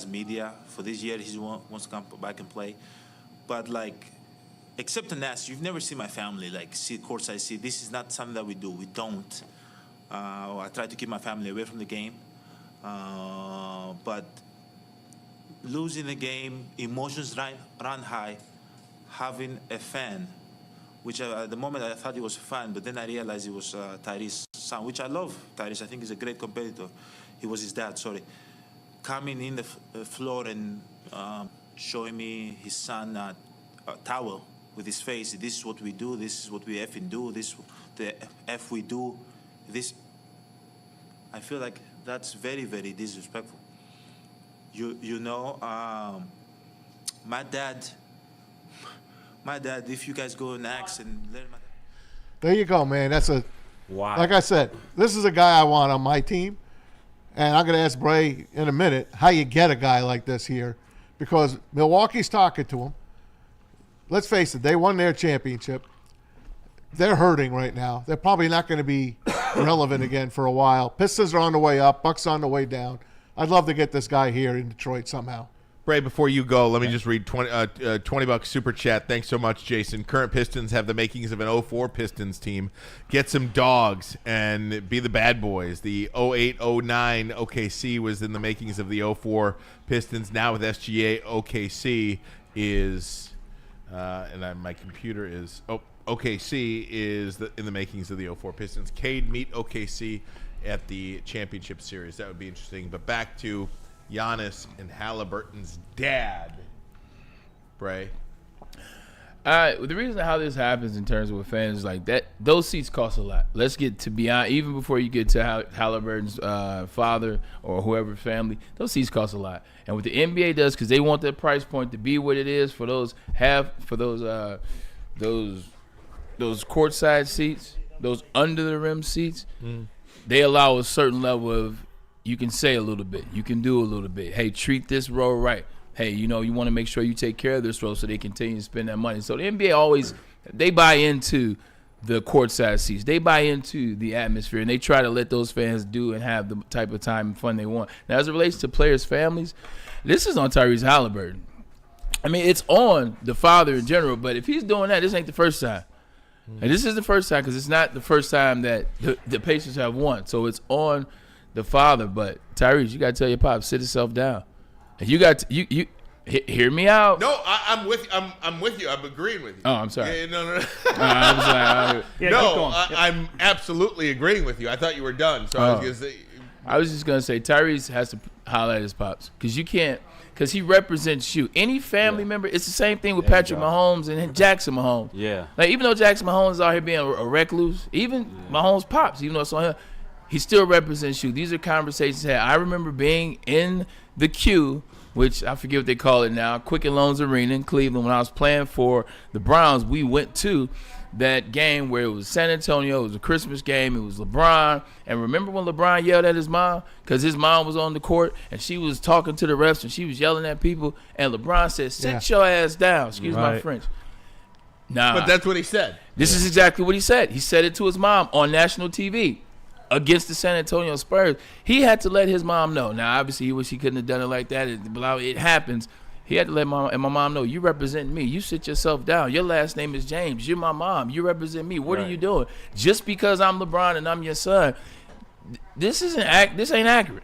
media. For this year, he wants to come back and play. But like, except in that, you've never seen my family like see courtside. See, this is not something that we do. We don't. I try to keep my family away from the game. But losing the game, emotions run high. Having a fan, which at the moment I thought he was a fan, but then I realized it was Tyrese's son, which I love. Tyrese, I think he's a great competitor. He was his dad, sorry. Coming in the floor and showing me his son a towel with his face. This is what we do. This is what we effing do. This the F we do. This. I feel like that's very, very disrespectful. You know, my dad. If you guys go next and let him. There you go, man. That's wow. Like I said, this is a guy I want on my team. And I'm going to ask Bray in a minute how you get a guy like this here, because Milwaukee's talking to him. Let's face it, they won their championship. They're hurting right now. They're probably not going to be relevant again for a while. Pistons are on the way up. Bucks on the way down. I'd love to get this guy here in Detroit somehow. Bray, before you go, let me just read $20 super chat. Thanks so much, Jason. Current Pistons have the makings of an 04 Pistons team. Get some dogs and be the bad boys. The 08-09 OKC was in the makings of the 04 Pistons. Now with SGA, OKC is my computer is OKC is in the makings of the 04 Pistons. Cade meet OKC at the championship series. That would be interesting. But back to Giannis and Halliburton's dad, Bray. The reason how this happens in terms of with fans is like that. Those seats cost a lot. Let's get to beyond, even before you get to Halliburton's father or whoever's family. Those seats cost a lot. And what the NBA does, because they want that price point to be what it is for those courtside seats, those under the rim seats. They allow a certain level of. You can say a little bit. You can do a little bit. Hey, treat this row right. Hey, you want to make sure you take care of this row so they continue to spend that money. So the NBA always, they buy into the courtside seats. They buy into the atmosphere, and they try to let those fans do and have the type of time and fun they want. Now, as it relates to players' families, this is on Tyrese Halliburton. I mean, it's on the father in general, but if he's doing that, this ain't the first time. And this is the first time because it's not the first time that the Pacers have won. So it's on the father, but Tyrese, you gotta tell your pop, sit yourself down. And you got you hear me out. No, I'm with you. I'm agreeing with you. Oh, I'm sorry. Yeah, no. I'm absolutely agreeing with you. I thought you were done, so I was gonna say. I was just gonna say Tyrese has to highlight his pops because you can't, because he represents you. Any family member, it's the same thing with Patrick Mahomes and Jackson Mahomes. Yeah. Like even though Jackson Mahomes is out here being a recluse, even Mahomes pops, even though it's on him. He still represents you. These are conversations had. I remember being in the queue, which I forget what they call it now, Quicken Loans Arena in Cleveland. When I was playing for the Browns, we went to that game where it was San Antonio. It was a Christmas game. It was LeBron. And remember when LeBron yelled at his mom? Because his mom was on the court, and she was talking to the refs, and she was yelling at people. And LeBron said, sit your ass down. Excuse my French. Nah, but that's what he said. This is exactly what he said. He said it to his mom on national TV. Against the San Antonio Spurs, he had to let his mom know. Now, obviously, he wish he couldn't have done it like that. It happens. He had to let my mom know, you represent me. You sit yourself down. Your last name is James. You're my mom. You represent me. What are you doing? Just because I'm LeBron and I'm your son, this ain't accurate.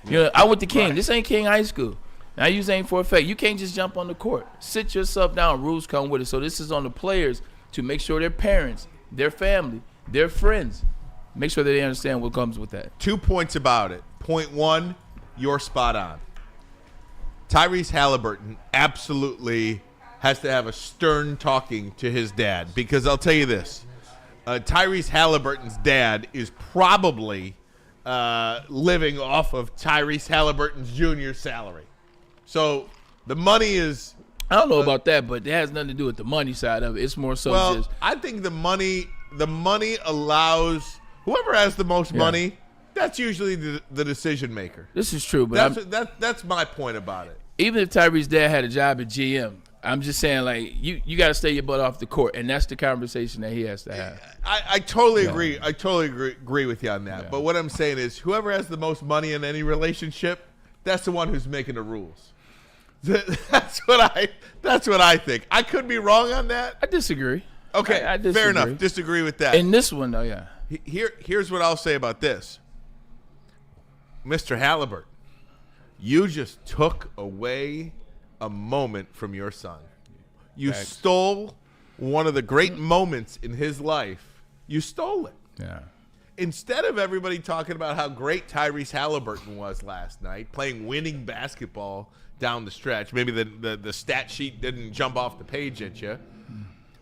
I went to King. Right. This ain't King High School. I use aim for effect. You can't just jump on the court. Sit yourself down. Rules come with it. So this is on the players to make sure their parents, their family, their friends, make sure that they understand what comes with that. 2 points about it. Point one, you're spot on. Tyrese Halliburton absolutely has to have a stern talking to his dad, because I'll tell you this. Tyrese Halliburton's dad is probably living off of Tyrese Halliburton's junior salary. So the money is. I don't know about that, but it has nothing to do with the money side of it. It's more so Well, just. I think the money allows whoever has the most money. That's usually the decision maker. This is true, but that's my point about it. Even if Tyrese's dad had a job at GM, I'm just saying, like, you got to stay your butt off the court, and that's the conversation that he has to have. I totally agree. I totally agree with you on that. Yeah. But what I'm saying is, whoever has the most money in any relationship, that's the one who's making the rules. That's what I think. I could be wrong on that. I disagree. Okay, I disagree. Fair enough. Disagree with that. In this one, though, yeah. Here's what I'll say about this. Mr. Halliburton, you just took away a moment from your son. You stole one of the great moments in his life. You stole it. Yeah. Instead of everybody talking about how great Tyrese Halliburton was last night, playing winning basketball down the stretch, maybe the stat sheet didn't jump off the page at you,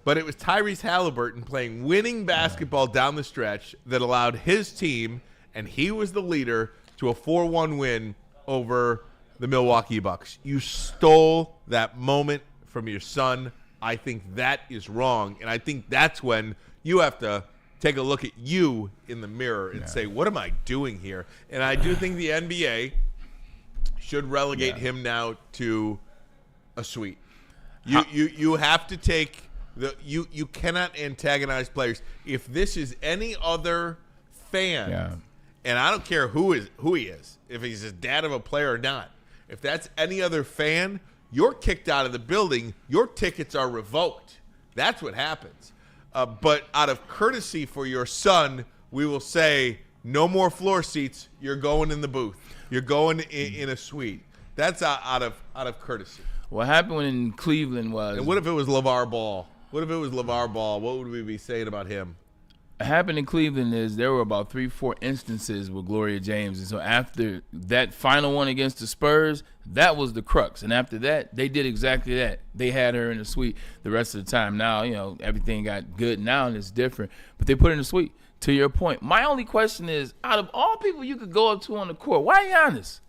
but it was Tyrese Halliburton playing winning basketball down the stretch that allowed his team, and he was the leader, to a 4-1 win over the Milwaukee Bucks. You stole that moment from your son. I think that is wrong, and I think that's when you have to take a look at you in the mirror and say, what am I doing here? And I do think the NBA should relegate him now to a suite. You have to take you cannot antagonize players. If this is any other fan, and I don't care who he is, if he's his dad of a player or not, if that's any other fan, you're kicked out of the building. Your tickets are revoked. That's what happens. But out of courtesy for your son, we will say no more floor seats. You're going in the booth. You're going in a suite. That's out of courtesy. What happened in Cleveland was. And what if it was LeVar Ball? What would we be saying about him? What happened in Cleveland is there were about 3-4 instances with Gloria James. And so after that final one against the Spurs, that was the crux. And after that, they did exactly that. They had her in the suite the rest of the time. Now, everything got good now and it's different. But they put her in the suite. To your point, my only question is, out of all people you could go up to on the court, why Giannis?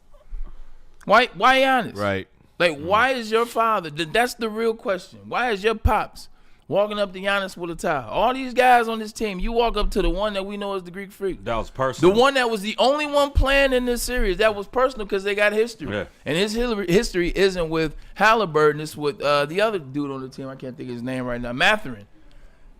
Why Giannis? Right. Like, why is your father? That's the real question. Why is your pops walking up to Giannis with a towel? All these guys on this team, you walk up to the one that we know is the Greek Freak. That was personal. The one that was the only one playing in this series. That was personal because they got history. Yeah. And his history isn't with Halliburton. It's with the other dude on the team. I can't think of his name right now. Mathurin.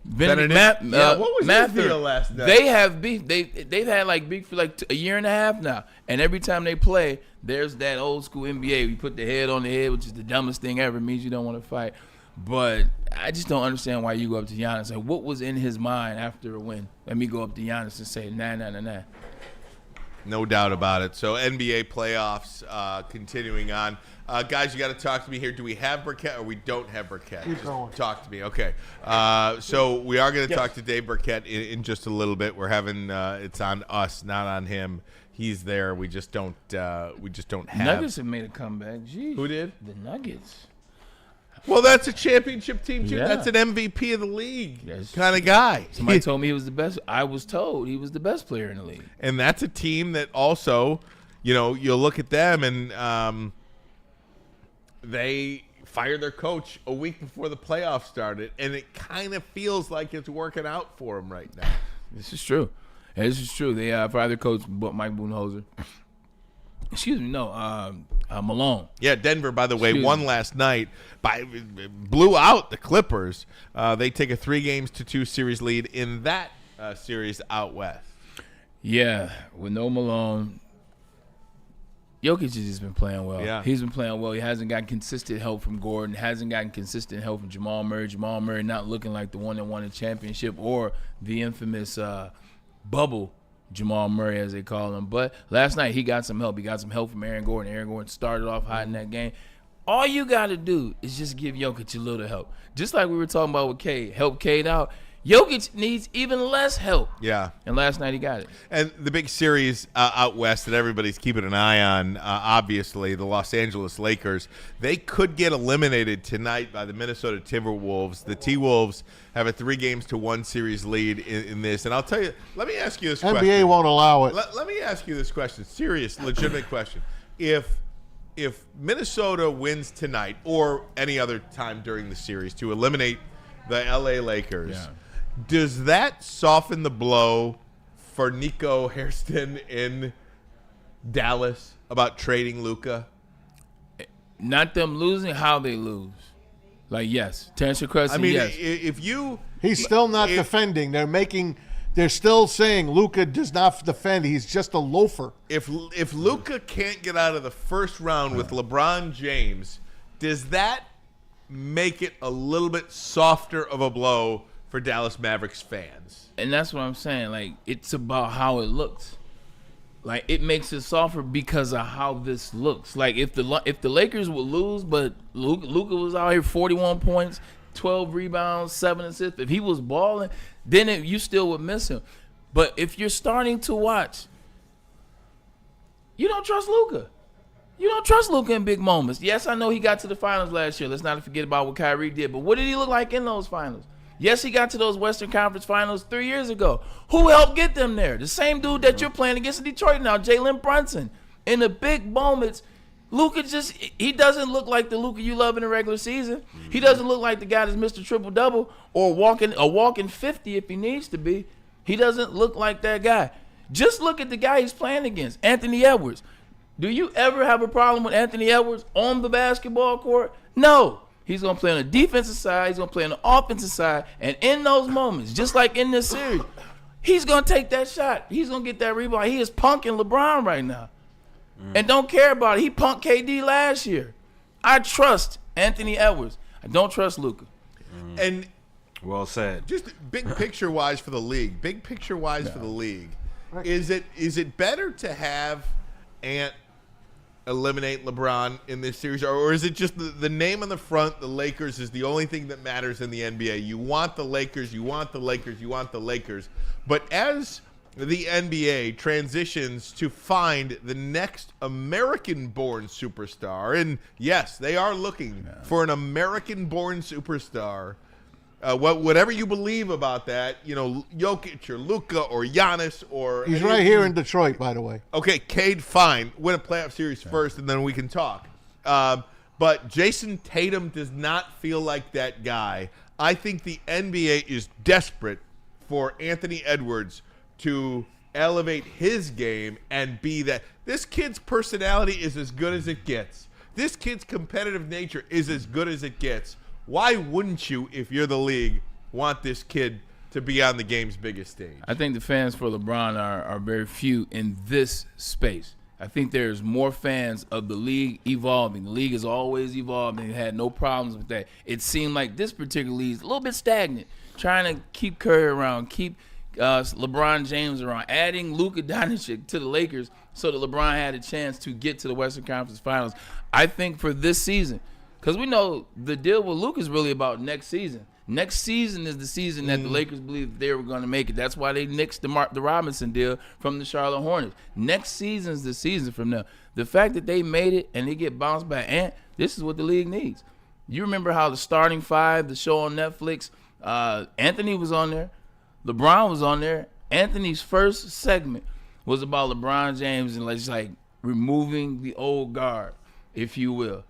What was his deal last night? They have beef. They've had beef for a year and a half now. And every time they play, there's that old school NBA. You put the head on the head, which is the dumbest thing ever. It means you don't want to fight. But I just don't understand why you go up to Giannis. Like, what was in his mind after a win? Let me go up to Giannis and say, nah. No doubt about it. So NBA playoffs continuing on. Guys, you got to talk to me here. Do we have Birkett or we don't have Birkett? Keep going. Talk to me. Okay. So we are going to talk to Dave Birkett in just a little bit. We're having it's on us, not on him. He's there. We just don't have. Nuggets have made a comeback. Jeez. Who did? The Nuggets. Well, that's a championship team, too. Yeah. That's an MVP of the league kind of guy. Somebody told me he was the best. I was told he was the best player in the league. And that's a team that also, you'll look at them and they fired their coach a week before the playoffs started, and it kind of feels like it's working out for them right now. This is true. They fired their coach, Mike Budenholzer. Excuse me, no, Malone. Yeah, Denver, by the way, won last night. Blew out the Clippers. They take a 3-2 series lead in that series out west. Yeah, with no Malone, Jokic has just been playing well. Yeah. He's been playing well. He hasn't gotten consistent help from Gordon. Hasn't gotten consistent help from Jamal Murray. Jamal Murray not looking like the one that won a championship or the infamous bubble Jamal Murray, as they call him. But last night he got some help. He got some help from Aaron Gordon. Aaron Gordon started off hot in that game. All you got to do is just give Jokic a little help. Just like we were talking about with Cade. Help Cade out. Jokic needs even less help. Yeah. And last night he got it. And the big series out west that everybody's keeping an eye on, obviously, the Los Angeles Lakers. They could get eliminated tonight by the Minnesota Timberwolves. The T-Wolves have a 3-1 series lead in this. And I'll tell you, let me ask you this question. NBA won't allow it. Let me ask you this question. Serious, legitimate question. If Minnesota wins tonight or any other time during the series to eliminate the L.A. Lakers, does that soften the blow for Nico Hairston in Dallas about trading Luka? Not them losing, how they lose. Like, yes. To answer your question, I mean, yes. if you... He's still not defending. They're still saying Luka does not defend. He's just a loafer. If Luka can't get out of the first round with LeBron James, does that make it a little bit softer of a blow for Dallas Mavericks fans? And that's what I'm saying. Like, it's about how it looks. Like, it makes it softer because of how this looks. Like, if the Lakers would lose, but Luka was out here 41 points, 12 rebounds, 7 assists. If he was balling, then you still would miss him. But if you're starting to watch, you don't trust Luka. You don't trust Luka in big moments. Yes, I know he got to the finals last year. Let's not forget about what Kyrie did. But what did he look like in those finals? Yes, he got to those Western Conference finals 3 years ago. Who helped get them there? The same dude that you're playing against in Detroit now, Jalen Brunson. In the big moments, Luka he doesn't look like the Luka you love in the regular season. He doesn't look like the guy that's Mr. Triple-Double or walking 50 if he needs to be. He doesn't look like that guy. Just look at the guy he's playing against, Anthony Edwards. Do you ever have a problem with Anthony Edwards on the basketball court? No. He's going to play on the defensive side. He's going to play on the offensive side. And in those moments, just like in this series, he's going to take that shot. He's going to get that rebound. He is punking LeBron right now. And don't care about it. He punked KD last year. I trust Anthony Edwards. I don't trust Luka. And well said. Just big picture wise for the league. Big picture wise for the league. Is it better to have Ant eliminate LeBron in this series, or is it just the name on the front, the Lakers, is the only thing that matters in the NBA? You want the Lakers, you want the Lakers, you want the Lakers. But as the NBA transitions to find the next American-born superstar, and yes, they are looking for an American-born superstar. Whatever you believe about that, Jokic or Luka or Giannis or... He's right here in Detroit, by the way. Okay, Cade, fine. Win a playoff series first, and then we can talk. But Jason Tatum does not feel like that guy. I think the NBA is desperate for Anthony Edwards to elevate his game and be that. This kid's personality is as good as it gets. This kid's competitive nature is as good as it gets. Why wouldn't you, if you're the league, want this kid to be on the game's biggest stage? I think the fans for LeBron are very few in this space. I think there's more fans of the league evolving. The league is always evolving. It had no problems with that. It seemed like this particular league is a little bit stagnant, trying to keep Curry around, keep LeBron James around, adding Luka Doncic to the Lakers so that LeBron had a chance to get to the Western Conference Finals. I think for this season, because we know the deal with Luka is really about next season. Next season is the season that the Lakers believe they were going to make it. That's why they nixed the Robinson deal from the Charlotte Hornets. Next season is the season from now. The fact that they made it and they get bounced back, and this is what the league needs. You remember how the starting five, the show on Netflix, Anthony was on there, LeBron was on there. Anthony's first segment was about LeBron James and just like removing the old guard, if you will.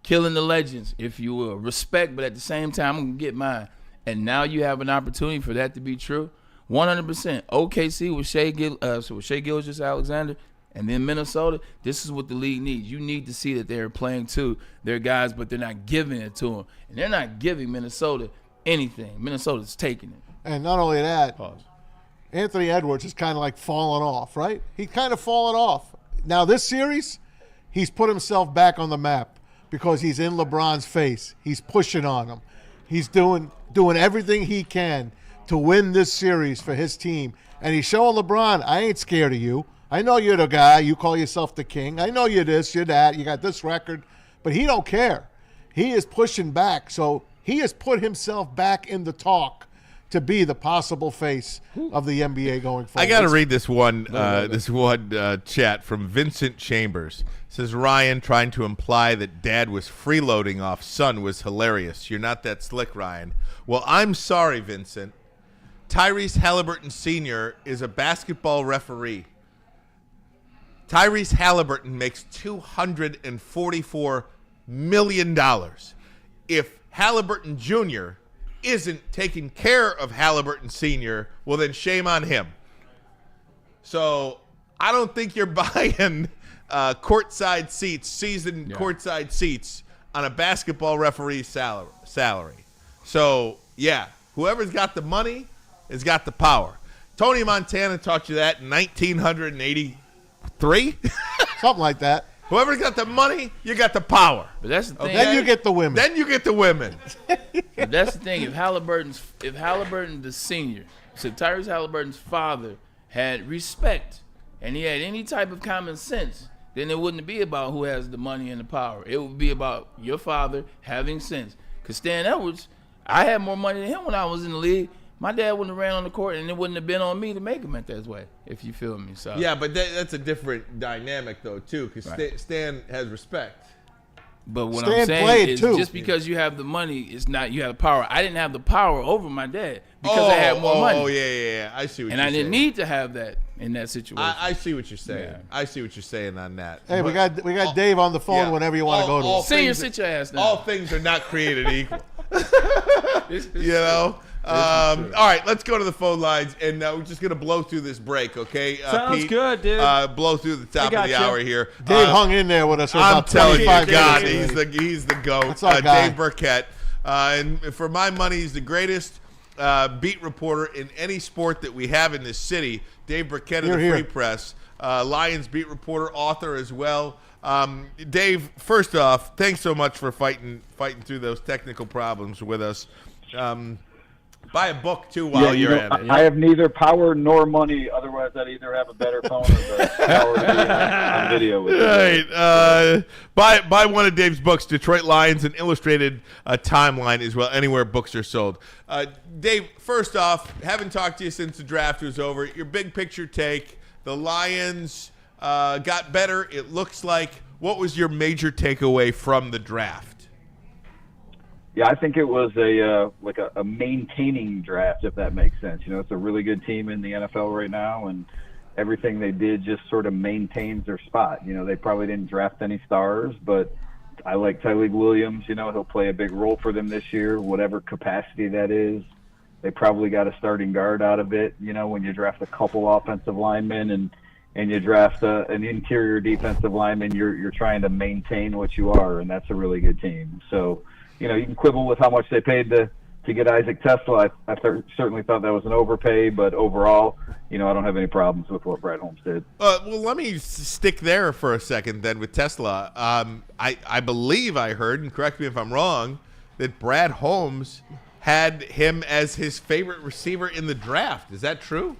Killing the legends, if you will. Respect, but at the same time, I'm going to get mine. And now you have an opportunity for that to be true. 100%. OKC with Shai Gilgeous-Alexander, and then Minnesota, this is what the league needs. You need to see that they're playing too. They're guys, but they're not giving it to them. And they're not giving Minnesota anything. Minnesota's taking it. And not only that, Anthony Edwards is kind of like falling off, right? He's kind of fallen off. Now this series, he's put himself back on the map. Because he's in LeBron's face. He's pushing on him. He's doing everything he can to win this series for his team. And he's showing LeBron, I ain't scared of you. I know you're the guy. You call yourself the king. I know you're this, you're that. You got this record. But he don't care. He is pushing back. So he has put himself back in the talk to be the possible face of the NBA going forward. I got to read this one chat from Vincent Chambers. It says, Ryan trying to imply that dad was freeloading off son was hilarious. You're not that slick, Ryan. Well, I'm sorry, Vincent. Tyrese Halliburton Sr. is a basketball referee. Tyrese Halliburton makes $244 million. If Halliburton Jr. isn't taking care of Halliburton Sr., well, then shame on him. So I don't think you're buying courtside seats, seasoned courtside seats on a basketball referee's salary. So, yeah, whoever's got the money has got the power. Tony Montana taught you that in 1983. Something like that. Whoever's got the money, you got the power. But that's the thing. Then you get the women. Then you get the women. But that's the thing. If Halliburton the senior, so Tyrese Halliburton's father had respect and he had any type of common sense, then it wouldn't be about who has the money and the power. It would be about your father having sense. Because Stan Edwards, I had more money than him when I was in the league. My dad wouldn't have ran on the court, and it wouldn't have been on me to make him at that way, if you feel me. So yeah, but that's a different dynamic, though, too, because Stan has respect. But what Stan I'm saying played, is too. just because you have the money, it's not you have the power. I didn't have the power over my dad because I had more money. Oh, yeah. I see what you're saying. And I didn't need to have that in that situation. I see what you're saying. Yeah. I see what you're saying on that. Hey, But we got Dave on the phone whenever you want to go to him. Senior, sit your ass down. All things are not created equal. You know? All right, let's go to the phone lines, and we're just going to blow through this break, okay? Sounds Pete, good, dude. Blow through the top of the hour here. Dave hung in there with us for I'm about telling you, 25 God, minutes. he's the GOAT. That's our guy. Dave Birkett. And for my money, he's the greatest beat reporter in any sport that we have in this city. Dave Birkett of the Free Press. Lions beat reporter, author as well. Dave, first off, thanks so much for fighting through those technical problems with us. Buy a book, too, while you're at it. I have neither power nor money. Otherwise, I'd either have a better phone or the power to be on video with you. Right. Buy one of Dave's books, Detroit Lions, an illustrated timeline as well, anywhere books are sold. Dave, first off, haven't talked to you since the draft was over. Your big picture take, the Lions got better, it looks like. What was your major takeaway from the draft? Yeah, I think it was a maintaining draft, if that makes sense. You know, it's a really good team in the NFL right now, and everything they did just sort of maintains their spot. You know, they probably didn't draft any stars, but I like Tyleik Williams. You know, he'll play a big role for them this year, whatever capacity that is. They probably got a starting guard out of it. You know, when you draft a couple offensive linemen and you draft an interior defensive lineman, you're trying to maintain what you are, and that's a really good team. So, you know, you can quibble with how much they paid to get Isaac Tesla. I certainly thought that was an overpay, but overall, you know, I don't have any problems with what Brad Holmes did. Well, let me stick there for a second then with Tesla. I believe I heard, and correct me if I'm wrong, that Brad Holmes had him as his favorite receiver in the draft. Is that true?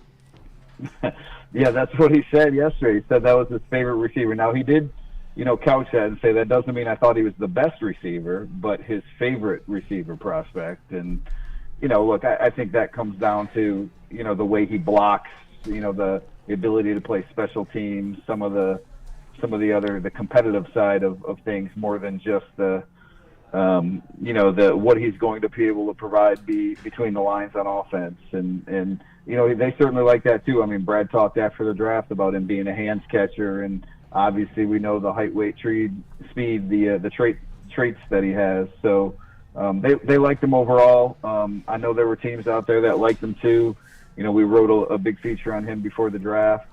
Yeah, that's what he said yesterday. He said that was his favorite receiver. Now, he did, you know, couch that and say that doesn't mean I thought he was the best receiver, but his favorite receiver prospect. And, you know, look, I think that comes down to, you know, the way he blocks, you know, the ability to play special teams, some of the competitive side of things more than just the, you know, what he's going to be able to provide between the lines on offense. And you know, they certainly like that too. I mean, Brad talked after the draft about him being a hands catcher, and obviously we know the height, weight, speed, the traits that he has. So they liked him overall. I know there were teams out there that liked him too. You know, we wrote a big feature on him before the draft.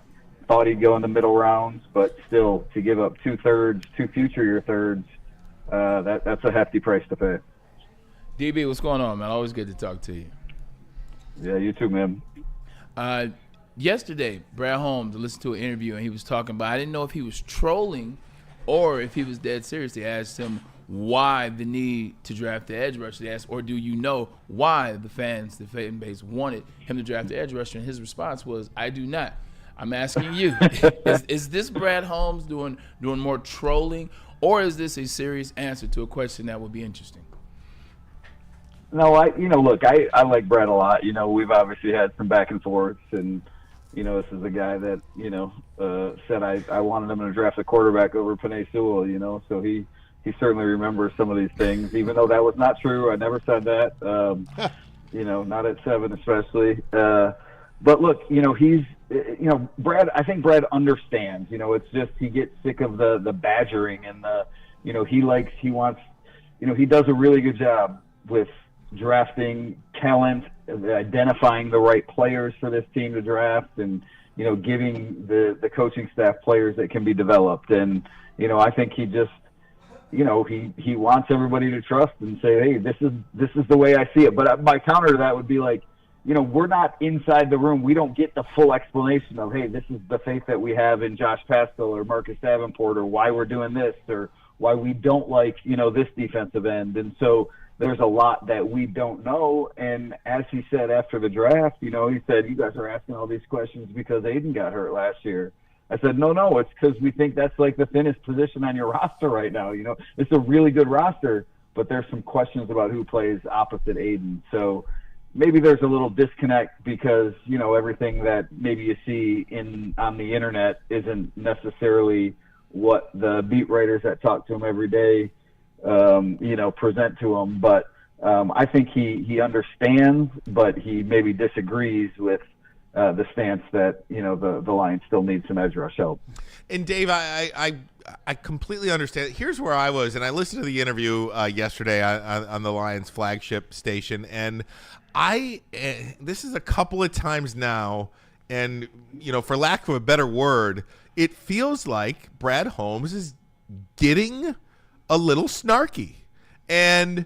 Thought he'd go in the middle rounds, but still, to give up 2/3, 2 future year thirds, that's a hefty price to pay. DB, what's going on, man? Always good to talk to you. Yeah, you too, man. Yesterday, Brad Holmes listened to an interview, and he was talking about, I didn't know if he was trolling or if he was dead serious. They asked him why the need to draft the edge rusher. They asked, or do you know why the fan base wanted him to draft the edge rusher? And his response was, I do not. I'm asking you, is this Brad Holmes doing more trolling, or is this a serious answer to a question that would be interesting? No, look, I like Brad a lot. We've obviously had some back and forths, and, this is a guy that, said I wanted him to draft a quarterback over Penei Sewell, so he certainly remembers some of these things, even though that was not true. I never said that, not at 7 especially. But look, he's, Brad, I think Brad understands, it's just he gets sick of the badgering and he wants, he does a really good job with drafting talent, identifying the right players for this team to draft, and giving the coaching staff players that can be developed. And I think he just he wants everybody to trust and say, hey, this is the way I see it. But my counter to that would be like, we're not inside the room. We don't get the full explanation of, hey, this is the faith that we have in Josh Pascal or Marcus Davenport, or why we're doing this, or why we don't like this defensive end. And so there's a lot that we don't know. And as he said after the draft, he said, you guys are asking all these questions because Aiden got hurt last year. I said, no, it's because we think that's like the thinnest position on your roster right now. It's a really good roster, but there's some questions about who plays opposite Aiden. So maybe there's a little disconnect because, everything that maybe you see on the internet isn't necessarily what the beat writers that talk to him every day present to him. But I think he understands, but he maybe disagrees with the stance that the Lions still need some edge rush help. And Dave, I completely understand. Here's where I was, and I listened to the interview yesterday on the Lions flagship station, and this is a couple of times now, and for lack of a better word, it feels like Brad Holmes is getting a little snarky, and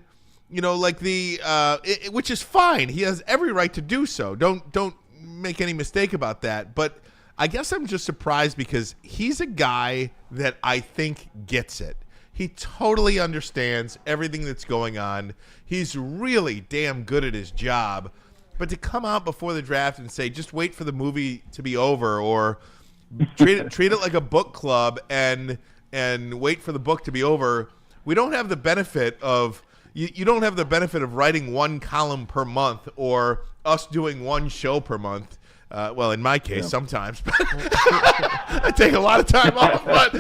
like which is fine. He has every right to do so. Don't make any mistake about that. But I guess I'm just surprised because he's a guy that I think gets it. He totally understands everything that's going on. He's really damn good at his job. But to come out before the draft and say, just wait for the movie to be over, or treat it like a book club and wait for the book to be over. We don't have the benefit of you don't have the benefit of writing one column per month or us doing one show per month. Well, in my case, sometimes I take a lot of time off, but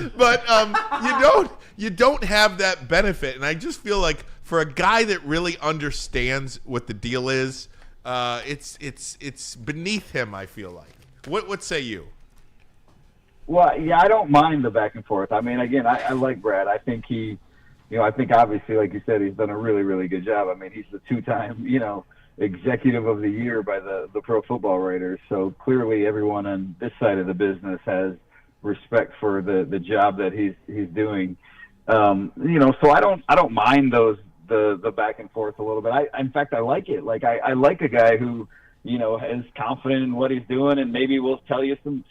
you don't have that benefit. And I just feel like for a guy that really understands what the deal is, it's beneath him. I feel like. What say you? Well, yeah, I don't mind the back and forth. I mean, again, I like Brad. I think I think obviously, like you said, he's done a really, really good job. I mean, he's the 2-time, executive of the year by the Pro Football Writers. So clearly everyone on this side of the business has respect for the job that he's doing. So I don't mind the back and forth a little bit. In fact, I like it. Like I like a guy who, is confident in what he's doing, and maybe will tell you some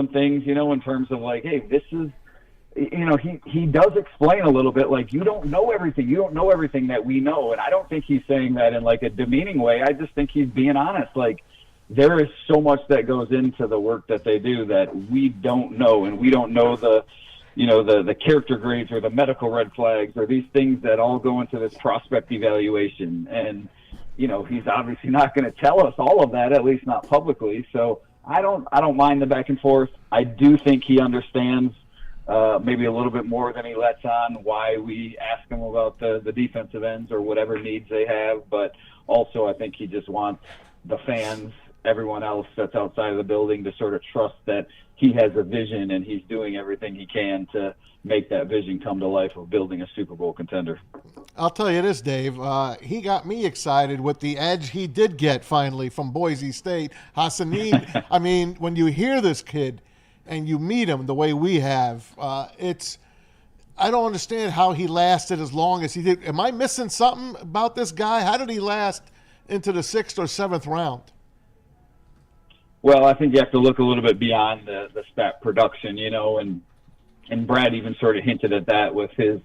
things, in terms of like, hey, this is, he does explain a little bit, like, you don't know everything. You don't know everything that we know. And I don't think he's saying that in like a demeaning way. I just think he's being honest. Like, there is so much that goes into the work that they do that we don't know. And we don't know the character grades or the medical red flags or these things that all go into this prospect evaluation. And, he's obviously not going to tell us all of that, at least not publicly. So I don't mind the back and forth. I do think he understands maybe a little bit more than he lets on why we ask him about the defensive ends or whatever needs they have. But also I think he just wants the fans, everyone else that's outside of the building, to sort of trust that he has a vision and he's doing everything he can to make that vision come to life of building a Super Bowl contender. I'll tell you this, Dave. He got me excited with the edge he did get finally from Boise State. Hassanin, I mean, when you hear this kid and you meet him the way we have, I don't understand how he lasted as long as he did. Am I missing something about this guy? How did he last into the 6th or 7th round? Well, I think you have to look a little bit beyond the stat production, and Brad even sort of hinted at that with his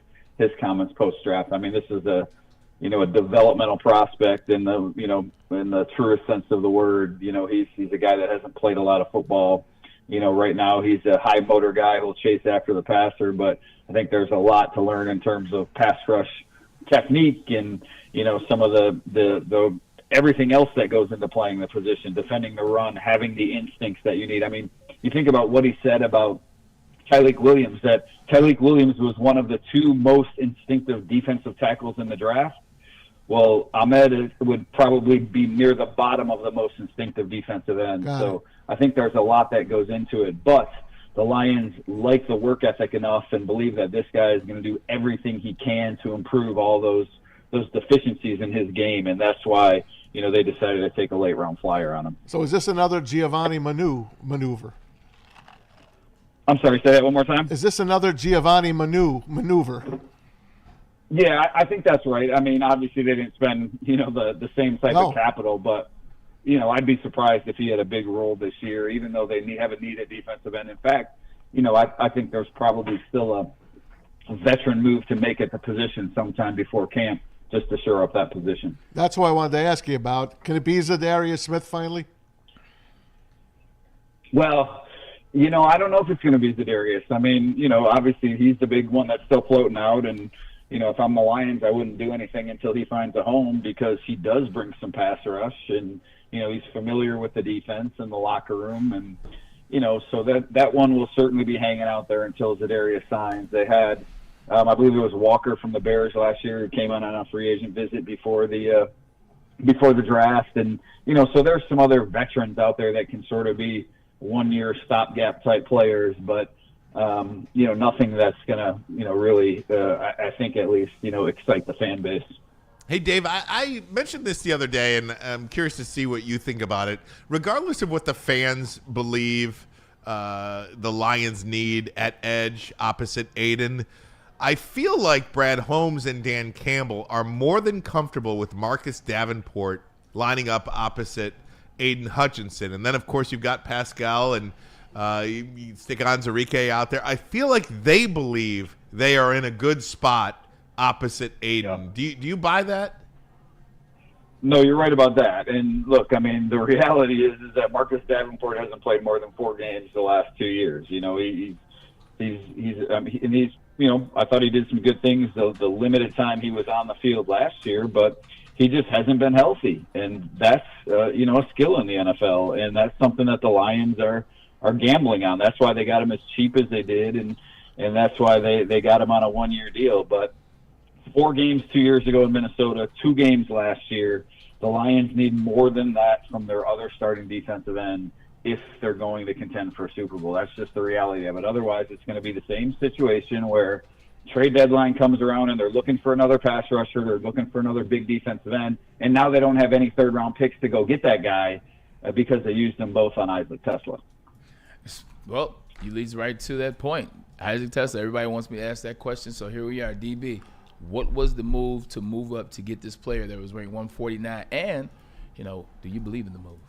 comments post-draft. I mean, this is a developmental prospect in the truest sense of the word. He's a guy that hasn't played a lot of football. Right now he's a high motor guy who'll chase after the passer, but I think there's a lot to learn in terms of pass rush technique and, some of the everything else that goes into playing the position, defending the run, having the instincts that you need. I mean, you think about what he said about Tyreek Williams, that Tyreek Williams was one of the 2 most instinctive defensive tackles in the draft. Well, Ahmed would probably be near the bottom of the most instinctive defensive end. So I think there's a lot that goes into it. But the Lions like the work ethic enough and believe that this guy is going to do everything he can to improve all those deficiencies in his game, and that's why they decided to take a late-round flyer on him. So is this another Giovanni maneuver? I'm sorry, say that one more time? Is this another Giovanni maneuver? Yeah, I think that's right. I mean, obviously they didn't spend, the same type of capital, but, I'd be surprised if he had a big role this year, even though they haven't needed defensive end. In fact, I think there's probably still a veteran move to make at the position sometime before camp just to shore up that position. That's what I wanted to ask you about. Can it be Zadarius Smith finally? Well, I don't know if it's going to be Zadarius. I mean, obviously he's the big one that's still floating out, and if I'm the Lions, I wouldn't do anything until he finds a home because he does bring some pass rush, and he's familiar with the defense and the locker room, and so that one will certainly be hanging out there until Zadarius signs. They had, I believe it was Walker from the Bears last year who came on a free agent visit before the draft, and so there's some other veterans out there that can sort of be one-year stopgap type players, but nothing that's gonna really I think at least excite the fan base. Hey, Dave, I mentioned this the other day, and I'm curious to see what you think about it. Regardless of what the fans believe the Lions need at edge opposite Aiden, I feel like Brad Holmes and Dan Campbell are more than comfortable with Marcus Davenport lining up opposite Aiden Hutchinson. And then, of course, you've got Pascal and you stick Onwuzurike out there. I feel like they believe they are in a good spot opposite Aiden. Yeah. Do you buy that? No, you're right about that. And look, I mean, the reality is that Marcus Davenport hasn't played more than 4 games the last 2 years. He's I thought he did some good things the limited time he was on the field last year, but he just hasn't been healthy, and that's a skill in the NFL, and that's something that the Lions are gambling on. That's why they got him as cheap as they did, and that's why they got him on a 1-year deal. But 4 games 2 years ago in Minnesota, 2 games last year. The Lions need more than that from their other starting defensive end if they're going to contend for a Super Bowl. That's just the reality of it. Otherwise, it's going to be the same situation where trade deadline comes around and they're looking for another pass rusher, they're looking for another big defensive end, and now they don't have any third-round picks to go get that guy because they used them both on Isaac Tesla. Well, you leads right to that point. Isaac Tesla, everybody wants me to ask that question, so here we are. DB, what was the move to move up to get this player that was ranked 149? And, do you believe in the move?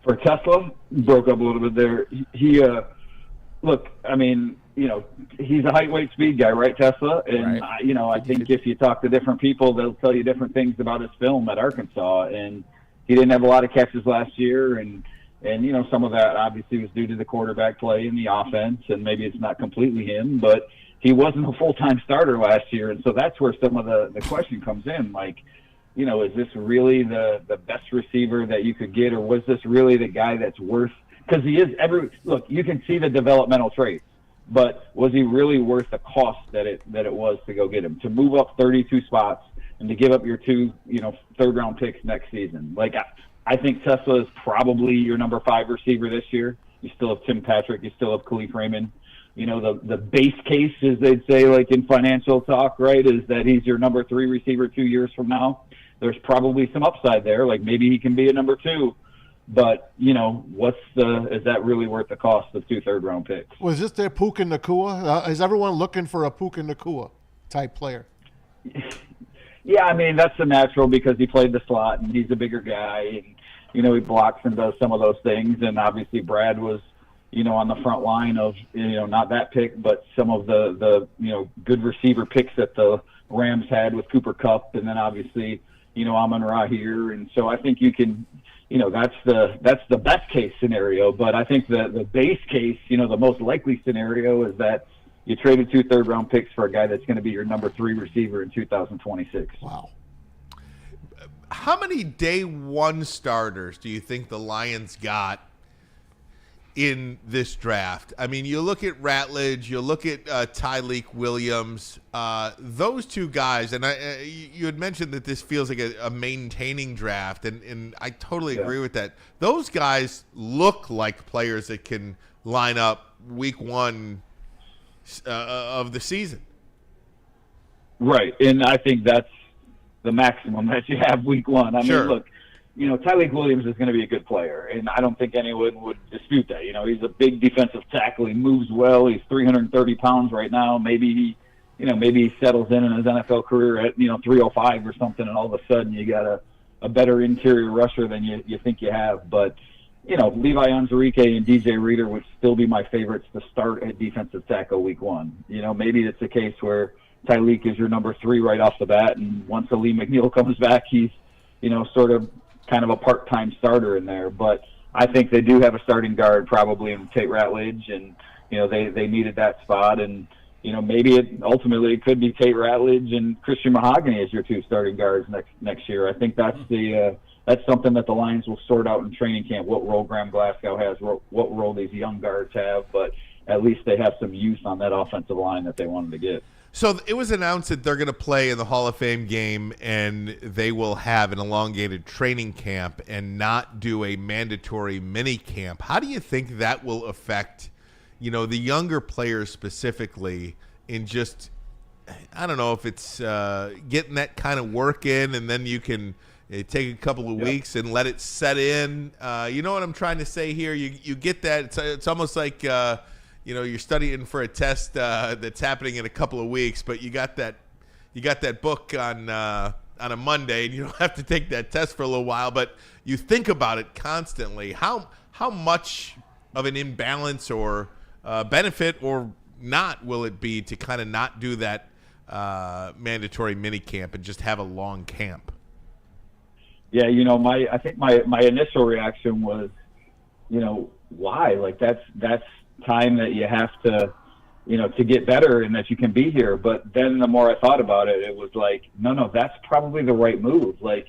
For Tesla, broke up a little bit there. He look, I mean, he's a height, weight, speed guy, right, Tesla? And, right. I think if you talk to different people, they'll tell you different things about his film at Arkansas. And he didn't have a lot of catches last year, and some of that obviously was due to the quarterback play and the offense, and maybe it's not completely him, but he wasn't a full-time starter last year, and so that's where some of the question comes in. Like, is this really the best receiver that you could get, or was this really the guy that's worth – because he is look, you can see the developmental traits, but was he really worth the cost that it was to go get him, to move up 32 spots and to give up your 2 third-round picks next season? Like, I think Tesla is probably your number 5 receiver this year. You still have Tim Patrick. You still have Khalif Raymond. The base case, as they'd say, like in financial talk, right, is that he's your number 3 receiver 2 years from now. There's probably some upside there. Like maybe he can be a number 2. But, is that really worth the cost of 2 third-round picks? Was this their Puka Nacua? Is everyone looking for a Puka Nacua type player? Yeah, I mean, that's the natural because he played the slot and he's a bigger guy. And, he blocks and does some of those things. And obviously Brad was, on the front line of, not that pick, but some of the good receiver picks that the Rams had with Cooper Kupp. And then obviously, Amon-Ra here. And so I think you can, that's the best case scenario. But I think the base case, the most likely scenario is that, you traded 2 third-round picks for a guy that's going to be your number 3 receiver in 2026. Wow. How many day one starters do you think the Lions got in this draft? I mean, you look at Ratledge, you look at Tyleik Williams, those two guys, and you had mentioned that this feels like a maintaining draft, and I totally agree with that. Those guys look like players that can line up week 1 of the season. Right, and I think that's the maximum that you have week 1. I mean, look, Tyleik Williams is going to be a good player, and I don't think anyone would dispute that. He's a big defensive tackle. He moves well. He's 330 pounds right now. Maybe he settles in his NFL career at 305 or something, and all of a sudden you got a better interior rusher than you think you have. But Levi Onwuzurike and DJ Reader would still be my favorites to start at defensive tackle week 1. Maybe it's a case where Tyleik is your number 3 right off the bat, and once Ali McNeil comes back, he's sort of kind of a part-time starter in there. But I think they do have a starting guard probably in Tate Ratledge, and they needed that spot, and maybe it ultimately could be Tate Ratledge and Christian Mahogany as your 2 starting guards next year. I think that's something that the Lions will sort out in training camp, what role Graham Glasgow has, what role these young guards have, but at least they have some use on that offensive line that they wanted to get. So it was announced that they're going to play in the Hall of Fame game, and they will have an elongated training camp and not do a mandatory mini camp. How do you think that will affect, the younger players specifically in just, I don't know if it's getting that kind of work in, and then you can take a couple of weeks and let it set in. You know what I'm trying to say here? You get that. It's almost like you're studying for a test that's happening in a couple of weeks, but you got that book on a Monday, and you don't have to take that test for a little while, but you think about it constantly. How much of an imbalance or benefit or not will it be to kind of not do that mandatory mini camp and just have a long camp? Yeah, I think my initial reaction was, why? Like that's time that you have to, to get better and that you can be here. But then the more I thought about it, it was like, no, that's probably the right move. Like,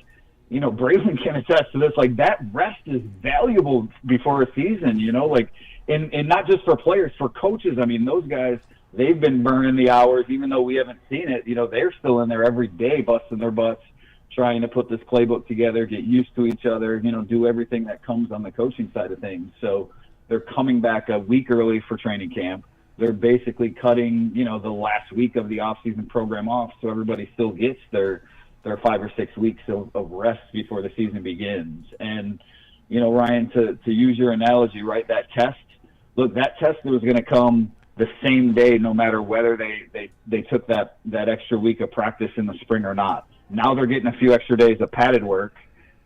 Braylon can attest to this. Like, that rest is valuable before a season, like, and not just for players, for coaches. I mean, those guys, they've been burning the hours, even though we haven't seen it. They're still in there every day, busting their butts, trying to put this playbook together, get used to each other, do everything that comes on the coaching side of things. So they're coming back a week early for training camp. They're basically cutting, the last week of the offseason program off, so everybody still gets their 5 or 6 weeks of rest before the season begins. And, Ryan, to use your analogy, right, that test was going to come the same day no matter whether they took that extra week of practice in the spring or not. Now they're getting a few extra days of padded work,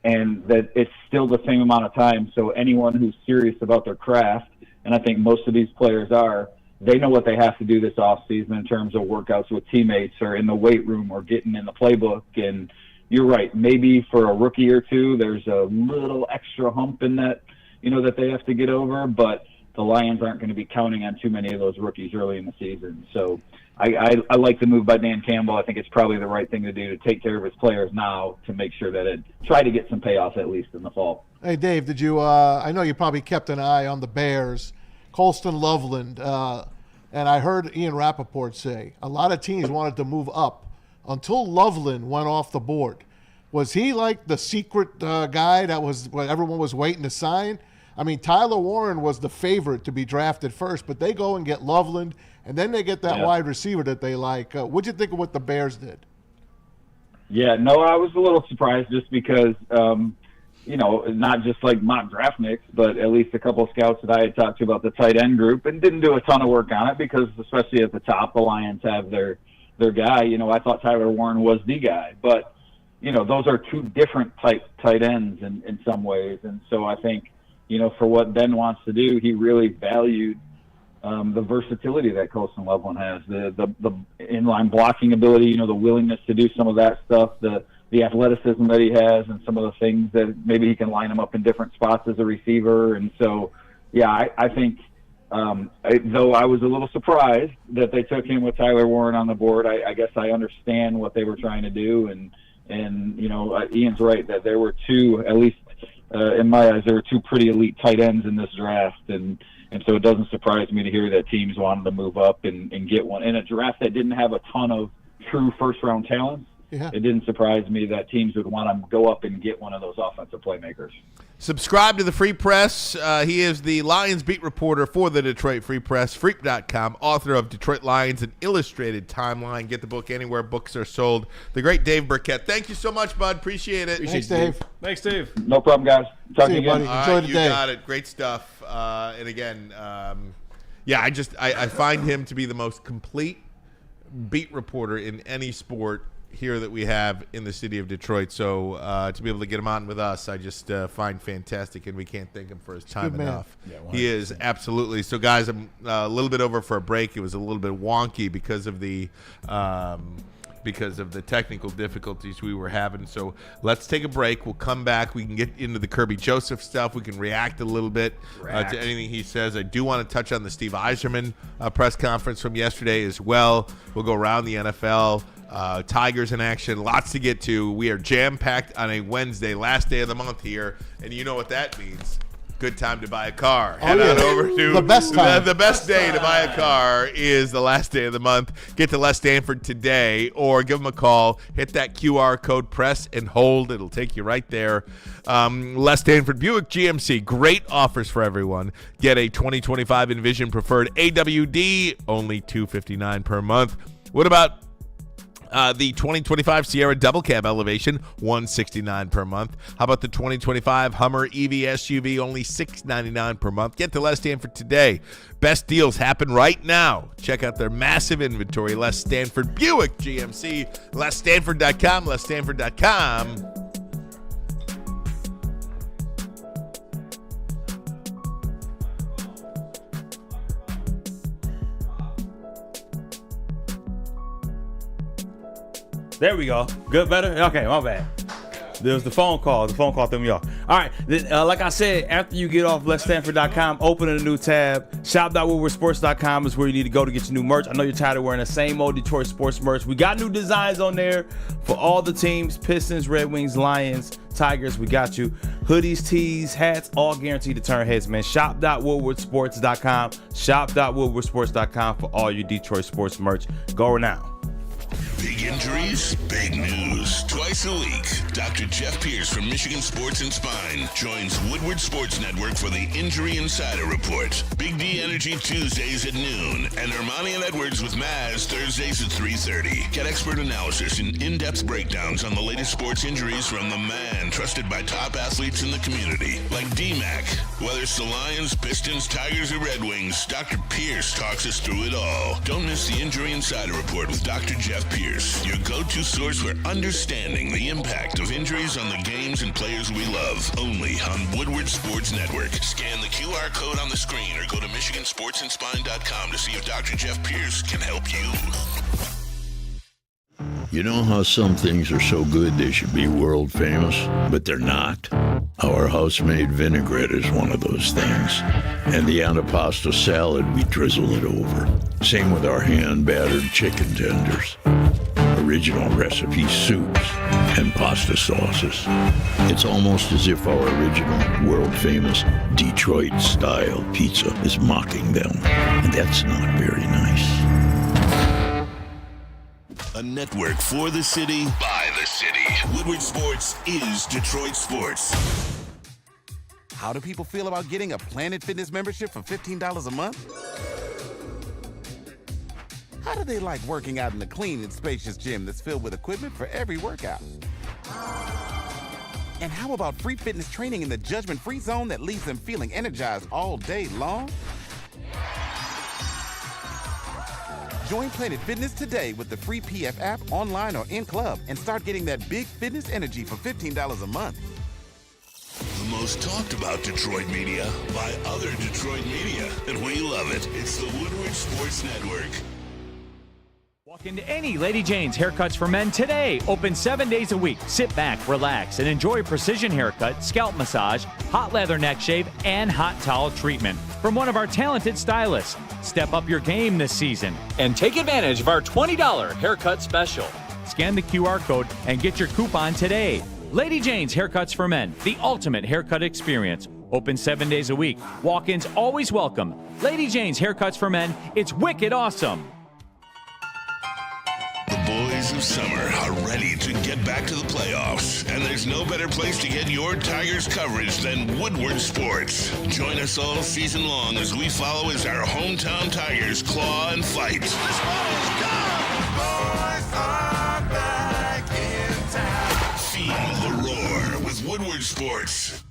and that it's still the same amount of time. So anyone who's serious about their craft, and I think most of these players are, they know what they have to do this offseason in terms of workouts with teammates or in the weight room or getting in the playbook. And you're right, maybe for a rookie or two, there's a little extra hump in that, that they have to get over, but the Lions aren't going to be counting on too many of those rookies early in the season. So I like the move by Dan Campbell. I think it's probably the right thing to do to take care of his players now to make sure that try to get some payoff at least in the fall. Hey, Dave, did you I know you probably kept an eye on the Bears, Colston Loveland, and I heard Ian Rappaport say a lot of teams wanted to move up until Loveland went off the board. Was he like the secret guy that was what everyone was waiting to sign? I mean, Tyler Warren was the favorite to be drafted first, but they go and get Loveland, and then they get that wide receiver that they like. What'd you think of what the Bears did? Yeah, no, I was a little surprised just because, not just like mock draft nicks, but at least a couple of scouts that I had talked to about the tight end group, and didn't do a ton of work on it because especially at the top, the Lions have their guy. I thought Tyler Warren was the guy, but, those are two different tight ends in some ways. And so I think, for what Ben wants to do, he really valued the versatility that Colston Loveland has, the inline blocking ability, the willingness to do some of that stuff, the athleticism that he has, and some of the things that maybe he can line him up in different spots as a receiver. And so, yeah, I think Though I was a little surprised that they took him with Tyler Warren on the board. I guess I understand what they were trying to do, and Ian's right that there were two, at least in my eyes, there were two pretty elite tight ends in this draft, and so it doesn't surprise me to hear that teams wanted to move up and get one in a draft that didn't have a ton of true first-round talents. Yeah. It didn't surprise me that teams would want to go up and get one of those offensive playmakers. Subscribe to the Free Press. He is the Lions beat reporter for the Detroit Free Press, Freep.com, author of Detroit Lions, an illustrated timeline. Get the book anywhere books are sold. The great Dave Birkett. Thank you so much, bud. Appreciate it. Thanks, Dave. Thanks, Dave. No problem, guys. Talk to you buddy. again. Enjoy the you day. got it. Great stuff. And again, I find him to be the most complete beat reporter in any sport here that we have in the city of Detroit. So to be able to get him on with us, I just find fantastic, and we can't thank him for his time enough. Yeah, he is absolutely. So, guys, I'm a little bit over for a break. It was a little bit wonky because of the technical difficulties we were having. So let's take a break. We'll come back. We can get into the Kirby Joseph stuff. We can react a little bit to anything he says. I do want to touch on the Steve Yzerman press conference from yesterday as well. We'll go around the NFL. Tigers in action. Lots to get to. We are jam-packed on a Wednesday, last day of the month here, and you know what that means. Good time to buy a car. Head on over to the best time. The best day to buy a car is the last day of the month. Get to Les Stanford today or give them a call. Hit that QR code, press and hold. It'll take you right there. Les Stanford Buick GMC. Great offers for everyone. Get a 2025 Envision Preferred AWD, only $259 per month. What about the 2025 Sierra Double Cab Elevation, $169 per month. How about the 2025 Hummer EV SUV, only $699 per month? Get to Les Stanford today. Best deals happen right now. Check out their massive inventory. Les Stanford Buick GMC. LesStanford.com. LesStanford.com. There we go. Good, better? Okay, my bad. There was the phone call. The phone call threw me off. All right. Like I said, after you get off LesStanford.com, open a new tab. Shop.woodwardsports.com is where you need to go to get your new merch. I know you're tired of wearing the same old Detroit sports merch. We got new designs on there for all the teams. Pistons, Red Wings, Lions, Tigers. We got you. Hoodies, tees, hats, all guaranteed to turn heads, man. Shop.woodwardsports.com. Shop.woodwardsports.com for all your Detroit sports merch. Go now. Big injuries, big news. Twice a week, Dr. Jeff Pierce from Michigan Sports and Spine joins Woodward Sports Network for the Injury Insider Report. Big D Energy Tuesdays at noon, and Ermanni and Edwards with Maz Thursdays at 3:30. Get expert analysis and in-depth breakdowns on the latest sports injuries from the man trusted by top athletes in the community, like D-Mac. Whether it's the Lions, Pistons, Tigers, or Red Wings, Dr. Pierce talks us through it all. Don't miss the Injury Insider Report with Dr. Jeff Pierce, your go-to source for understanding the impact of injuries on the games and players we love. Only on Woodward Sports Network. Scan the QR code on the screen or go to MichiganSportsandSpine.com to see if Dr. Jeff Pierce can help you. You know how some things are so good they should be world famous, but they're not? Our house-made vinaigrette is one of those things. And the antipasta salad, we drizzle it over. Same with our hand-battered chicken tenders. Original recipe soups and pasta sauces. It's almost as if our original, world-famous Detroit-style pizza is mocking them. And that's not very nice. A network for the city, by the city. Woodward Sports is Detroit sports. How do people feel about getting a Planet Fitness membership for $15 a month? How do they like working out in a clean and spacious gym that's filled with equipment for every workout? And how about free fitness training in the judgment-free zone that leaves them feeling energized all day long? Join Planet Fitness today with the free PF app, online or in club, and start getting that big fitness energy for $15 a month. The most talked about Detroit media by other Detroit media. And we love it. It's the Woodward Sports Network. Walk into any Lady Jane's Haircuts for Men today. Open 7 days a week. Sit back, relax, and enjoy precision haircut, scalp massage, hot leather neck shave, and hot towel treatment. from one of our talented stylists. Step up your game this season and take advantage of our $20 haircut special. Scan the QR code and get your coupon today. Lady Jane's Haircuts for Men, the ultimate haircut experience. Open 7 days a week. Walk-ins always welcome. Lady Jane's Haircuts for Men. It's wicked awesome. The boys of summer are ready to get back to the playoffs, and there's no better place to get your Tigers coverage than Woodward Sports. Join us all season long as we follow as our hometown Tigers claw and fight. This one is gone. Boys are back in town. Feel the roar with Woodward Sports.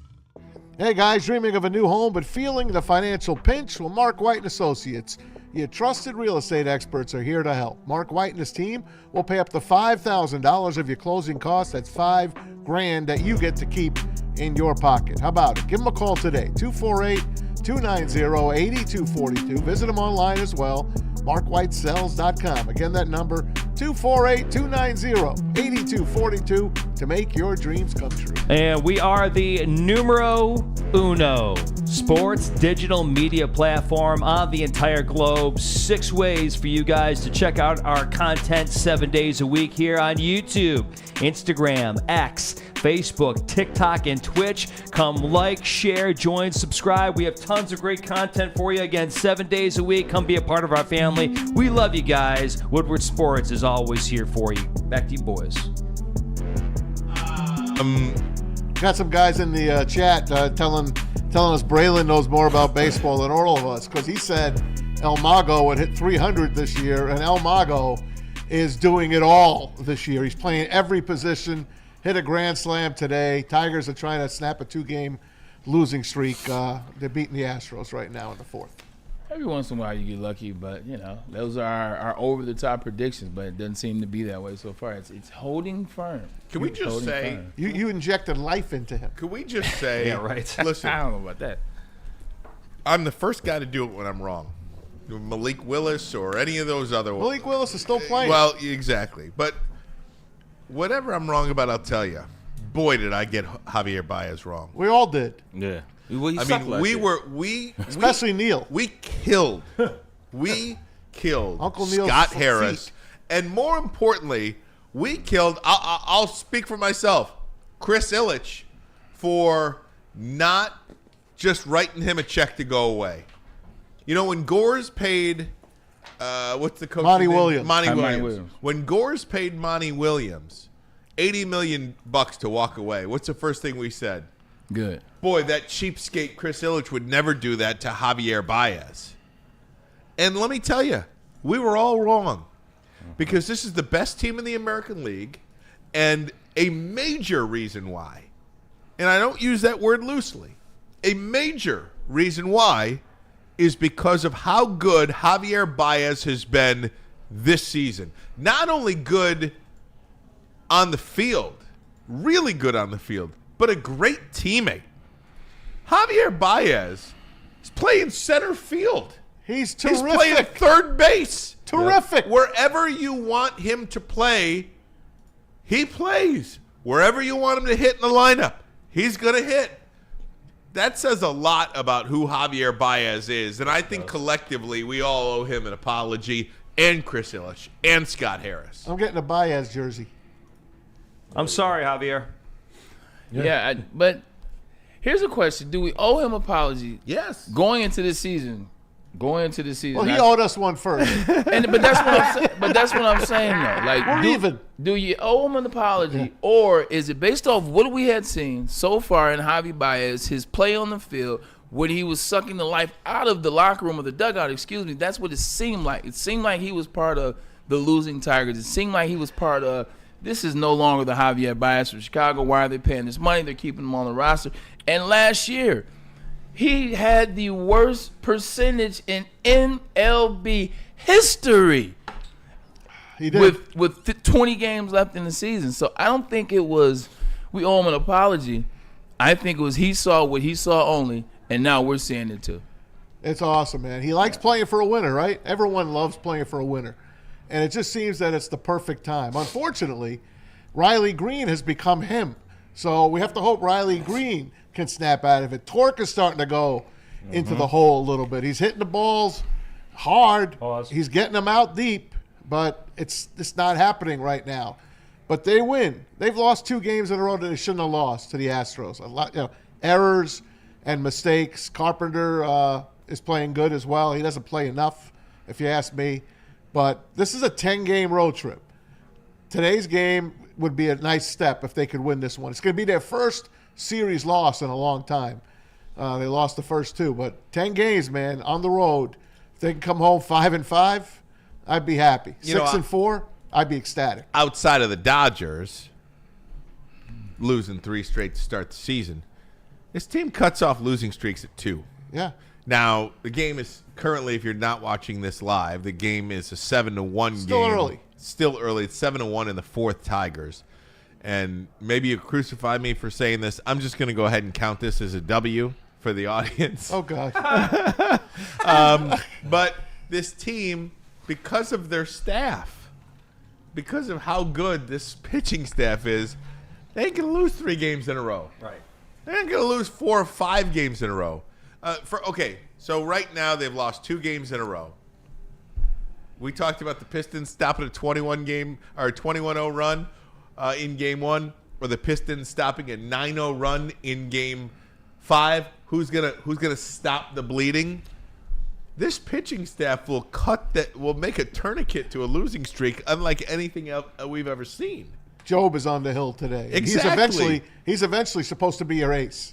Hey guys, dreaming of a new home but feeling the financial pinch? Well, Mark White & Associates, your trusted real estate experts, are here to help. Mark White and his team will pay up to $5,000 of your closing costs. That's $5,000 that you get to keep in your pocket. How about it? Give them a call today, 248-290-8242. Visit them online as well, markwhitesells.com. Again, that number, 248-290-8242 to make your dreams come true. And we are the numero uno sports digital media platform on the entire globe. 6 ways for you guys to check out our content 7 days a week here on YouTube, Instagram, X, Facebook, TikTok, and Twitch. Come like, share, join, subscribe. We have tons of great content for you. Again, 7 days a week. Come be a part of our family. We love you guys. Woodward Sports is always here for you. Back to you, boys. Got some guys in the chat telling us Braylon knows more about baseball than all of us, because he said El Mago would hit 300 this year, and El Mago is doing it all this year. He's playing every position, hit a grand slam today. Tigers are trying to snap a 2-game losing streak. They're beating the Astros right now in the 4th. Every once in a while you get lucky, but, those are our over-the-top predictions, but it doesn't seem to be that way so far. It's holding firm. Can we just say you injected life into him? Can we just say, yeah, right. Listen, I don't know about that. I'm the first guy to do it when I'm wrong. Malik Willis or any of those other ones. Malik Willis is still playing. Well, exactly. But whatever I'm wrong about, I'll tell you. Boy, did I get Javier Baez wrong. We all did. Yeah. I mean, especially Neil. We killed Uncle Neil's Scott Harris, and more importantly, we killed. I'll speak for myself, Chris Ilitch, for not just writing him a check to go away. When Gores paid, what's the coach? Monty Williams. Monty Williams. When Gores paid Monty Williams $80 million to walk away, what's the first thing we said? Good. Boy, that cheapskate Chris Ilitch would never do that to Javier Baez. And let me tell you, we were all wrong, because this is the best team in the American League, and a major reason why, and I don't use that word loosely, a major reason why is because of how good Javier Baez has been this season. Not only good on the field, really good on the field, but a great teammate. Javier Baez is playing center field. He's terrific. He's playing third base. Terrific. Wherever you want him to play, he plays. Wherever you want him to hit in the lineup, he's going to hit. That says a lot about who Javier Baez is, and I think collectively we all owe him an apology, and Chris Ilitch, and Scott Harris. I'm getting a Baez jersey. I'm sorry, Javier. Yeah, but here's a question: do we owe him an apology? Yes. Going into this season. Well, he owed us one first. But that's what I'm saying though. Like, do you owe him an apology, or is it based off what we had seen so far in Javi Baez, his play on the field, when he was sucking the life out of the locker room or the dugout? Excuse me. That's what it seemed like. It seemed like he was part of the losing Tigers. It seemed like he was part of. This is no longer the Javier Baez from Chicago. Why are they paying this money? They're keeping him on the roster. And last year, he had the worst percentage in MLB history. He did. With 20 games left in the season. So I don't think it was we owe him an apology. I think it was he saw what he saw only, and now we're seeing it too. It's awesome, man. He likes playing for a winner, right? Everyone loves playing for a winner. And it just seems that it's the perfect time. Unfortunately, Riley Green has become him. So we have to hope Riley Green can snap out of it. Torque is starting to go into the hole a little bit. He's hitting the balls hard. He's getting them out deep, but it's not happening right now. But they win. They've lost 2 games in a row that they shouldn't have lost to the Astros. A lot, errors and mistakes. Carpenter is playing good as well. He doesn't play enough, if you ask me. But this is a 10-game road trip. Today's game would be a nice step if they could win this one. It's going to be their first series loss in a long time. They lost the first 2, but 10 games, man, on the road. If they can come home 5-5, I'd be happy. 6-4, I'd be ecstatic. Outside of the Dodgers losing 3 straight to start the season, this team cuts off losing streaks at 2. Yeah. Now, the game is currently, if you're not watching this live, the game is a 7-1 game. Still early. Still early. It's 7-1 in the 4th Tigers. And maybe you crucify me for saying this. I'm just going to go ahead and count this as a W for the audience. Oh, God. But this team, because of their staff, because of how good this pitching staff is, they ain't going to lose 3 games in a row. Right. They ain't going to lose 4 or 5 games in a row. So right now they've lost 2 games in a row. We talked about the Pistons stopping a 21-0 run in Game 1, or the Pistons stopping a 9-0 run in Game 5. Who's gonna stop the bleeding? This pitching staff will make a tourniquet to a losing streak, unlike anything else we've ever seen. Job is on the hill today. Exactly. He's eventually supposed to be your ace.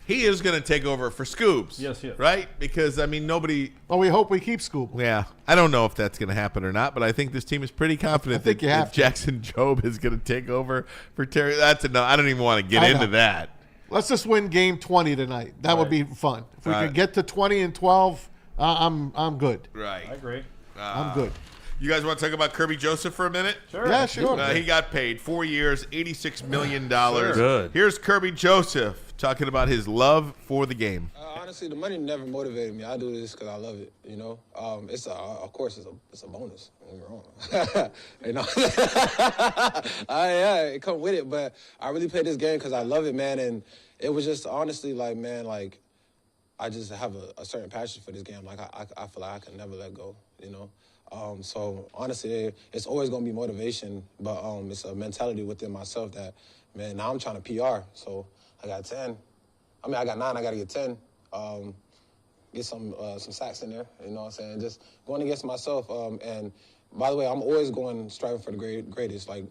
He is going to take over for Scoobs. Yes. Right? Because, nobody... Well, we hope we keep Scoop. Yeah. I don't know if that's going to happen or not, but I think this team is pretty confident that Jackson Job is going to take over for Terry. I don't even want to get into that. Let's just win Game 20 tonight. That would be fun. If we could get to 20-12, I'm good. Right. I agree. I'm good. You guys want to talk about Kirby Joseph for a minute? Sure. Yeah, sure. He got paid 4 years, $86 million. Good. Here's Kirby Joseph talking about his love for the game. Honestly, the money never motivated me. I do this because I love it. Of course, it's a bonus. Don't get me wrong. It come with it, but I really play this game because I love it, man. And it was just honestly I just have a certain passion for this game. I feel like I can never let go. So honestly, it's always gonna be motivation, but it's a mentality within myself that, man, now I'm trying to PR. So I got 10. I got 9. I gotta get 10. Get some sacks in there. You know what I'm saying? Just going against myself. And by the way, I'm always striving for the greatest, like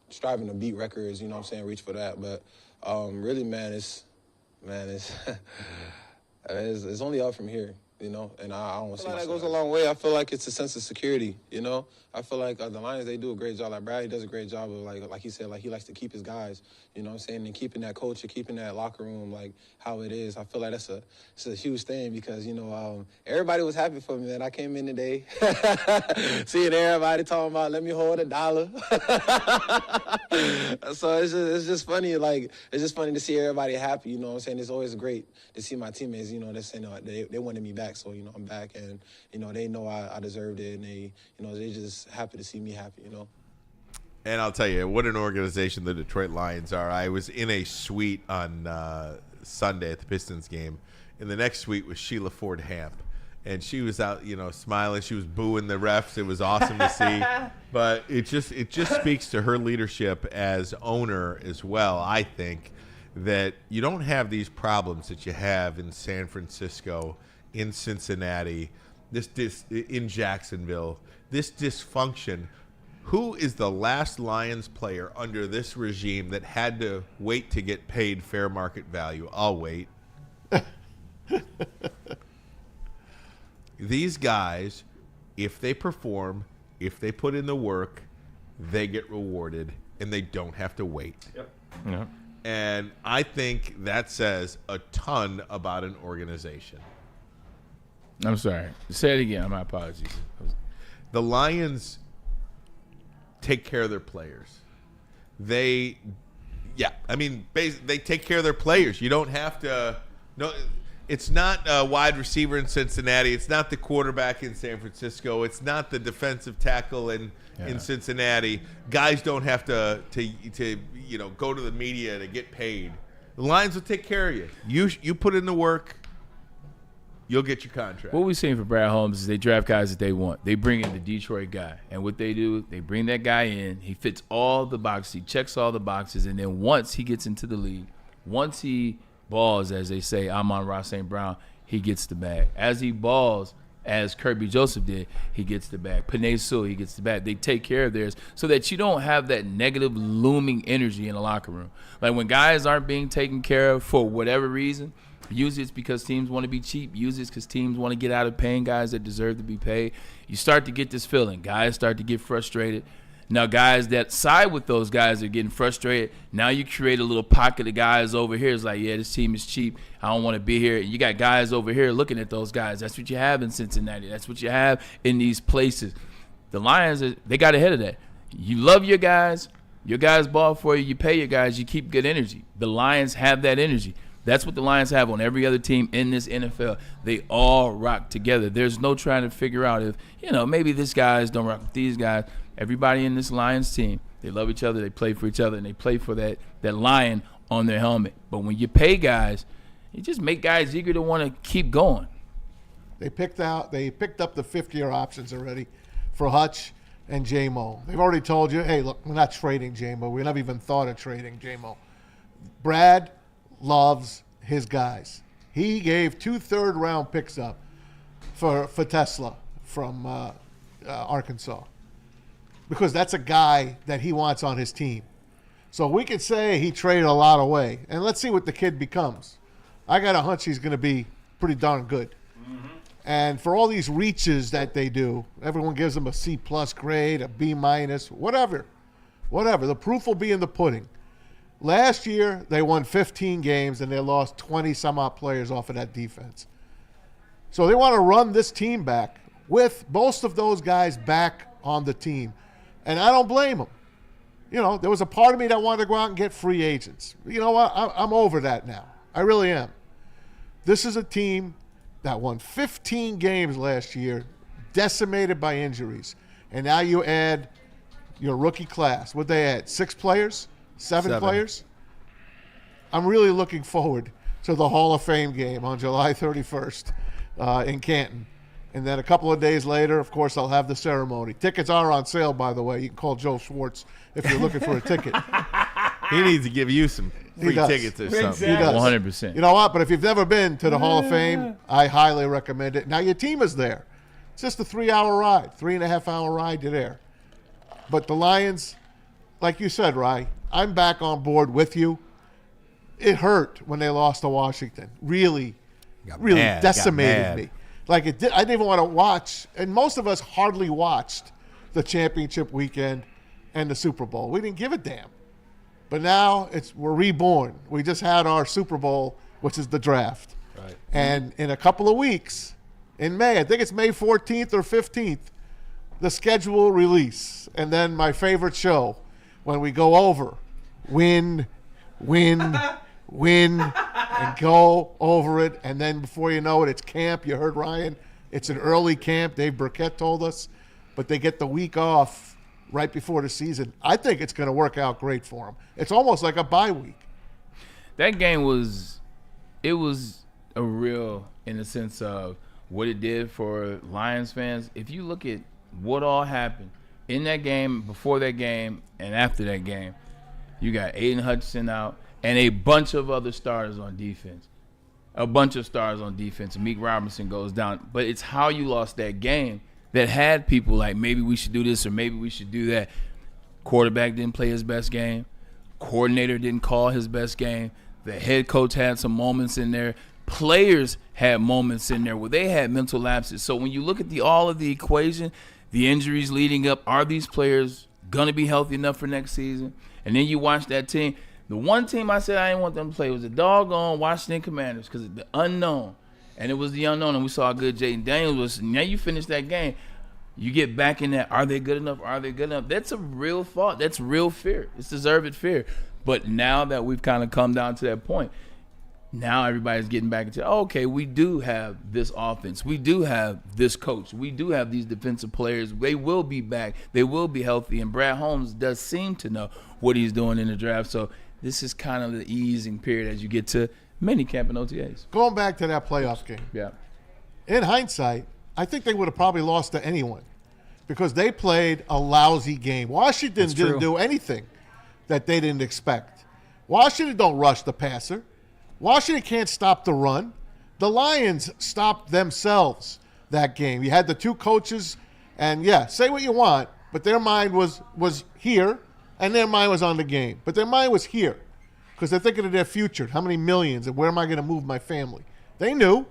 striving to beat records. You know what I'm saying? Reach for that. But really, it's it's only up from here. And I don't see that goes a long way. I feel like it's a sense of security, I feel like the Lions, they do a great job. Like Bradley does a great job of, like he said, he likes to keep his guys, and keeping that culture, keeping that locker room, how it is. I feel like it's a huge thing because, everybody was happy for me, man. I came in today, seeing everybody talking about, let me hold $1. So it's just funny, it's just funny to see everybody happy, It's always great to see my teammates, they're saying they wanted me back, so, I'm back, and, they know I deserved it, and they just happy to see me happy, And I'll tell you, what an organization the Detroit Lions are. I was in a suite on Sunday at the Pistons game, and the next suite was Sheila Ford Hamp. And she was out, smiling. She was booing the refs. It was awesome to see. But it just speaks to her leadership as owner as well, I think, that you don't have these problems that you have in San Francisco, in Cincinnati, in Jacksonville, this dysfunction. Who is the last Lions player under this regime that had to wait to get paid fair market value? I'll wait. These guys, if they perform, if they put in the work, they get rewarded, and they don't have to wait. Yep. And I think that says a ton about an organization. I'm sorry. Say it again. My apologies. The Lions take care of their players. They take care of their players. You don't have to. No, it's not a wide receiver in Cincinnati. It's not the quarterback in San Francisco. It's not the defensive tackle in Cincinnati. Guys don't have to go to the media to get paid. The Lions will take care of you. You put in the work. you'll get your contract. What we've seen for Brad Holmes is they draft guys that they want. They bring in the Detroit guy. And what they do, they bring that guy in. He fits all the boxes. He checks all the boxes. And then once he gets into the league, once he balls, as they say, Amon-Ra St. Brown, he gets the bag. As he balls, as Kirby Joseph did, he gets the bag. Panay Sewell, he gets the bag. They take care of theirs so that you don't have that negative looming energy in the locker room. Like when guys aren't being taken care of for whatever reason, usually it's because teams want to be cheap. Usually it's because teams want to get out of paying guys that deserve to be paid. You start to get this feeling. Guys start to get frustrated. Now, guys that side with those guys are getting frustrated. Now you create a little pocket of guys over here. It's like, yeah, this team is cheap. I don't want to be here. And you got guys over here looking at those guys. That's what you have in Cincinnati. That's what you have in these places. The Lions, they got ahead of that. You love your guys. Your guys ball for you. You pay your guys. You keep good energy. The Lions have that energy. That's what the Lions have on every other team in this NFL. They all rock together. There's no trying to figure out if, maybe these guys don't rock with these guys. Everybody in this Lions team, they love each other, they play for each other, and they play for that lion on their helmet. But when you pay guys, you just make guys eager to want to keep going. They picked up the fifth-year options already for Hutch and J-Mo. They've already told you, hey, look, we're not trading J-Mo. We never even thought of trading J-Mo. Brad loves his guys. He gave 2 third-round picks up for Tesla from Arkansas, because that's a guy that he wants on his team. So we could say he traded a lot away. And let's see what the kid becomes. I got a hunch he's going to be pretty darn good. Mm-hmm. And for all these reaches that they do, everyone gives him a C+ grade, a B-, whatever. The proof will be in the pudding. Last year, they won 15 games, and they lost 20-some-odd players off of that defense. So they want to run this team back with most of those guys back on the team. And I don't blame them. There was a part of me that wanted to go out and get free agents. You know what? I'm over that now. I really am. This is a team that won 15 games last year, decimated by injuries. And now you add your rookie class. What'd they add? 6 players? 7 players? I'm really looking forward to the Hall of Fame game on July 31st in Canton. And then a couple of days later, of course, I'll have the ceremony. Tickets are on sale, by the way. You can call Joe Schwartz if you're looking for a ticket. He needs to give you some free tickets or something. Exactly. He does. 100%. You know what? But if you've never been to the Hall of Fame, I highly recommend it. Now, your team is there. It's just a 3-hour ride, 3.5-hour ride. You're there. But the Lions, like you said, Rye, I'm back on board with you. It hurt when they lost to Washington. Really decimated me. Like it did, I didn't even want to watch, and most of us hardly watched the championship weekend and the Super Bowl. We didn't give a damn. But now we're reborn. We just had our Super Bowl, which is the draft. Right. And in a couple of weeks, in May, I think it's May 14th or 15th, the schedule will release. And then my favorite show, when we go over, win, and go over it. And then before you know it, it's camp. You heard Ryan. It's an early camp. Dave Birkett told us. But they get the week off right before the season. I think it's going to work out great for them. It's almost like a bye week. That game was a real, in the sense of what it did for Lions fans. If you look at what all happened in that game, before that game, and after that game, you got Aiden Hutchinson out and a bunch of other starters on defense. Meek Robinson goes down. But it's how you lost that game that had people like, maybe we should do this or maybe we should do that. Quarterback didn't play his best game. Coordinator didn't call his best game. The head coach had some moments in there. Players had moments in there where they had mental lapses. So when you look at all of the equation, the injuries leading up, are these players going to be healthy enough for next season? And then you watch that team. The one team I said I didn't want them to play was the doggone Washington Commanders, because of the unknown. And it was the unknown, and we saw how good Jaden Daniels was. Now you finish that game, you get back in that, are they good enough? Are they good enough? That's a real thought. That's real fear. It's deserved fear. But now that we've kind of come down to that point, now everybody's getting back into, okay, we do have this offense. We do have this coach. We do have these defensive players. They will be back. They will be healthy. And Brad Holmes does seem to know what he's doing in the draft. So this is kind of the easing period as you get to mini camp and OTAs. Going back to that playoff game. Yeah. in hindsight, I think they would have probably lost to anyone because they played a lousy game. Washington didn't do anything that they didn't expect. Washington don't rush the passer. Washington can't stop the run. The Lions stopped themselves that game. You had the two coaches, and yeah, say what you want, but their mind was here, and their mind was on the game. But their mind was here because they're thinking of their future. How many millions, and where am I going to move my family? They knew.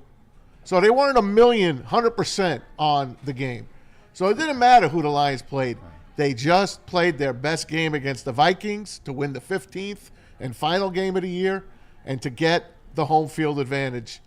So they weren't 100% on the game. So it didn't matter who the Lions played. They just played their best game against the Vikings to win the 15th and final game of the year and to get the home field advantage.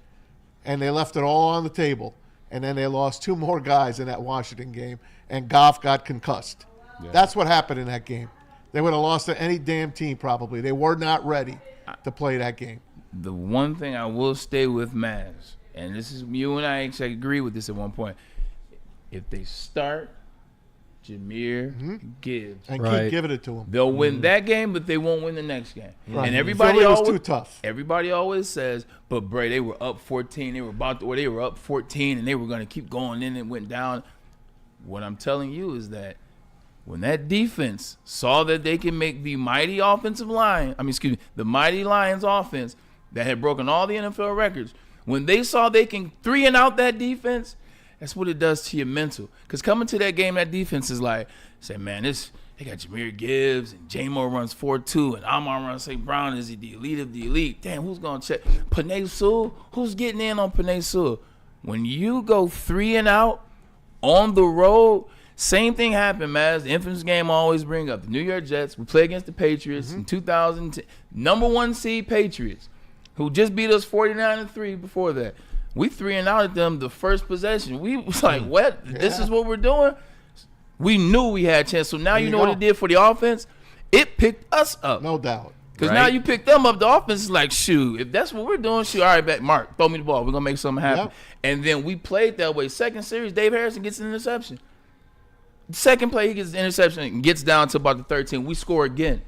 And they left it all on the table. And then they lost two more guys in that Washington game, and Goff got concussed. Yeah. That's what happened in that game. They would have lost to any damn team probably. They were not ready to play that game. The one thing I will stay with, Maz, and this is you and I actually agree with this at one point. If they start Jahmyr Gibbs and keep giving it to him, they'll win that game, but they won't win the next game. Right. And everybody Philly was always too tough. Everybody always says, "But Bray, they were up 14. They were up 14, and they were going to keep going. Then it went down." What I'm telling you is that when that defense saw that they can make the mighty the mighty Lions offense that had broken all the NFL records, when they saw they can 3-and-out that defense, that's what it does to your mental. Because coming to that game, that defense is like, say, man, they got Jahmyr Gibbs, and J-Mo runs 4-2, and Amon-Ra St. Brown is the elite of the elite. Damn, who's going to check? Penei Sewell? Who's getting in on Penei Sewell? When you go 3-and-out on the road, same thing happened, man. The infamous game I always bring up. The New York Jets, we play against the Patriots in 2010. Number 1 seed Patriots, who just beat us 49-3 before that. We 3-and-out at them the first possession. We was like, what? Yeah. This is what we're doing? We knew we had a chance. So now you know what it did for the offense? It picked us up. No doubt. Because now you pick them up. The offense is like, shoot, if that's what we're doing, shoot, all right, back, Mark, throw me the ball. We're going to make something happen. Yep. And then we played that way. Second series, Dave Harrison gets an interception. Second play, he gets an interception and gets down to about the 13. We score again.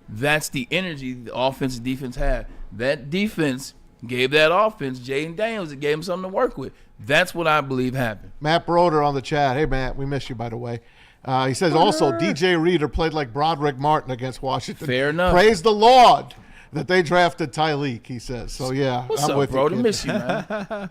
That's the energy the offense and defense had. That defense gave that offense, Jaden Daniels, it gave him something to work with. That's what I believe happened. Matt Broder on the chat. Hey, Matt, we miss you, by the way. He says also DJ Reader played like Broderick Martin against Washington. Fair enough. Praise the Lord that they drafted Tyleek, he says. So, yeah, What's I'm up, with bro? you. Miss you, man.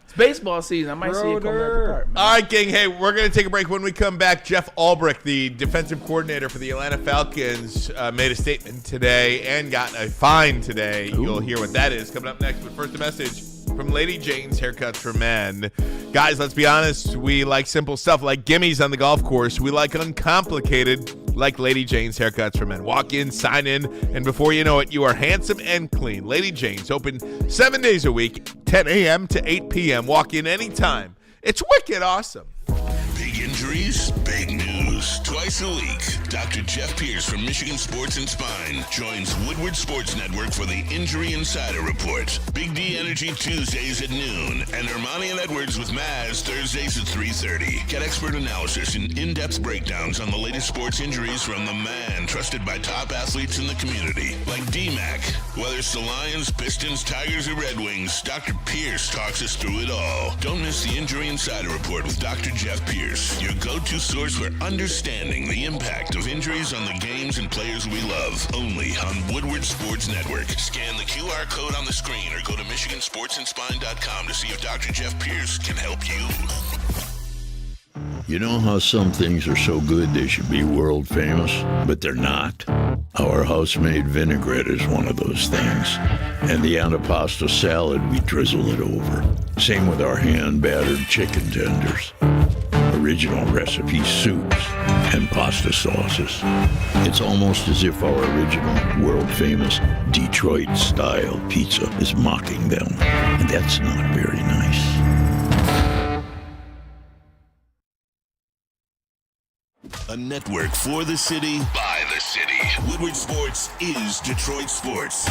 It's baseball season. I might see you come back to park, man. All right, gang. Hey, we're going to take a break. When we come back, Jeff Albrecht, the defensive coordinator for the Atlanta Falcons, made a statement today and got a fine today. Ooh. You'll hear what that is coming up next. But first, a message from Lady Jane's Haircuts for Men. Guys, let's be honest. We like simple stuff like gimmies on the golf course. We like uncomplicated like Lady Jane's Haircuts for Men. Walk in, sign in, and before you know it, you are handsome and clean. Lady Jane's open 7 days a week, 10 a.m. to 8 p.m. Walk in anytime. It's wicked awesome. Big injuries, big news. Twice a week, Dr. Jeff Pierce from Michigan Sports and Spine joins Woodward Sports Network for the Injury Insider Report. Big D Energy Tuesdays at noon, and Ermanni and Edwards with Maz Thursdays at 3:30. Get expert analysis and in-depth breakdowns on the latest sports injuries from the man trusted by top athletes in the community, like D-Mac. Whether it's the Lions, Pistons, Tigers, or Red Wings, Dr. Pierce talks us through it all. Don't miss the Injury Insider Report with Dr. Jeff Pierce, your go-to source for understanding the impact of injuries on the games and players we love. Only on Woodward Sports Network. Scan the QR code on the screen or go to MichiganSportsandSpine.com to see if Dr. Jeff Pierce can help you. You know how some things are so good they should be world famous, but they're not? Our house-made vinaigrette is one of those things. And the antipasta salad, we drizzle it over. Same with our hand-battered chicken tenders. Original recipe soups and pasta sauces. It's almost as if our original, world-famous Detroit-style pizza is mocking them. And that's not very nice. A network for the city, by the city. Woodward Sports is Detroit Sports.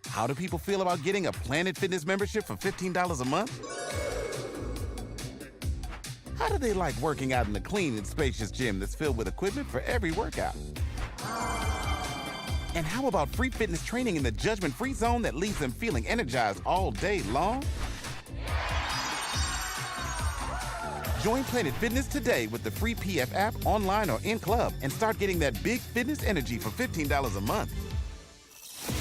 How do people feel about getting a Planet Fitness membership for $15 a month? How do they like working out in a clean and spacious gym that's filled with equipment for every workout? And how about free fitness training in the judgment-free zone that leaves them feeling energized all day long? Join Planet Fitness today with the free PF app online or in club and start getting that big fitness energy for $15 a month.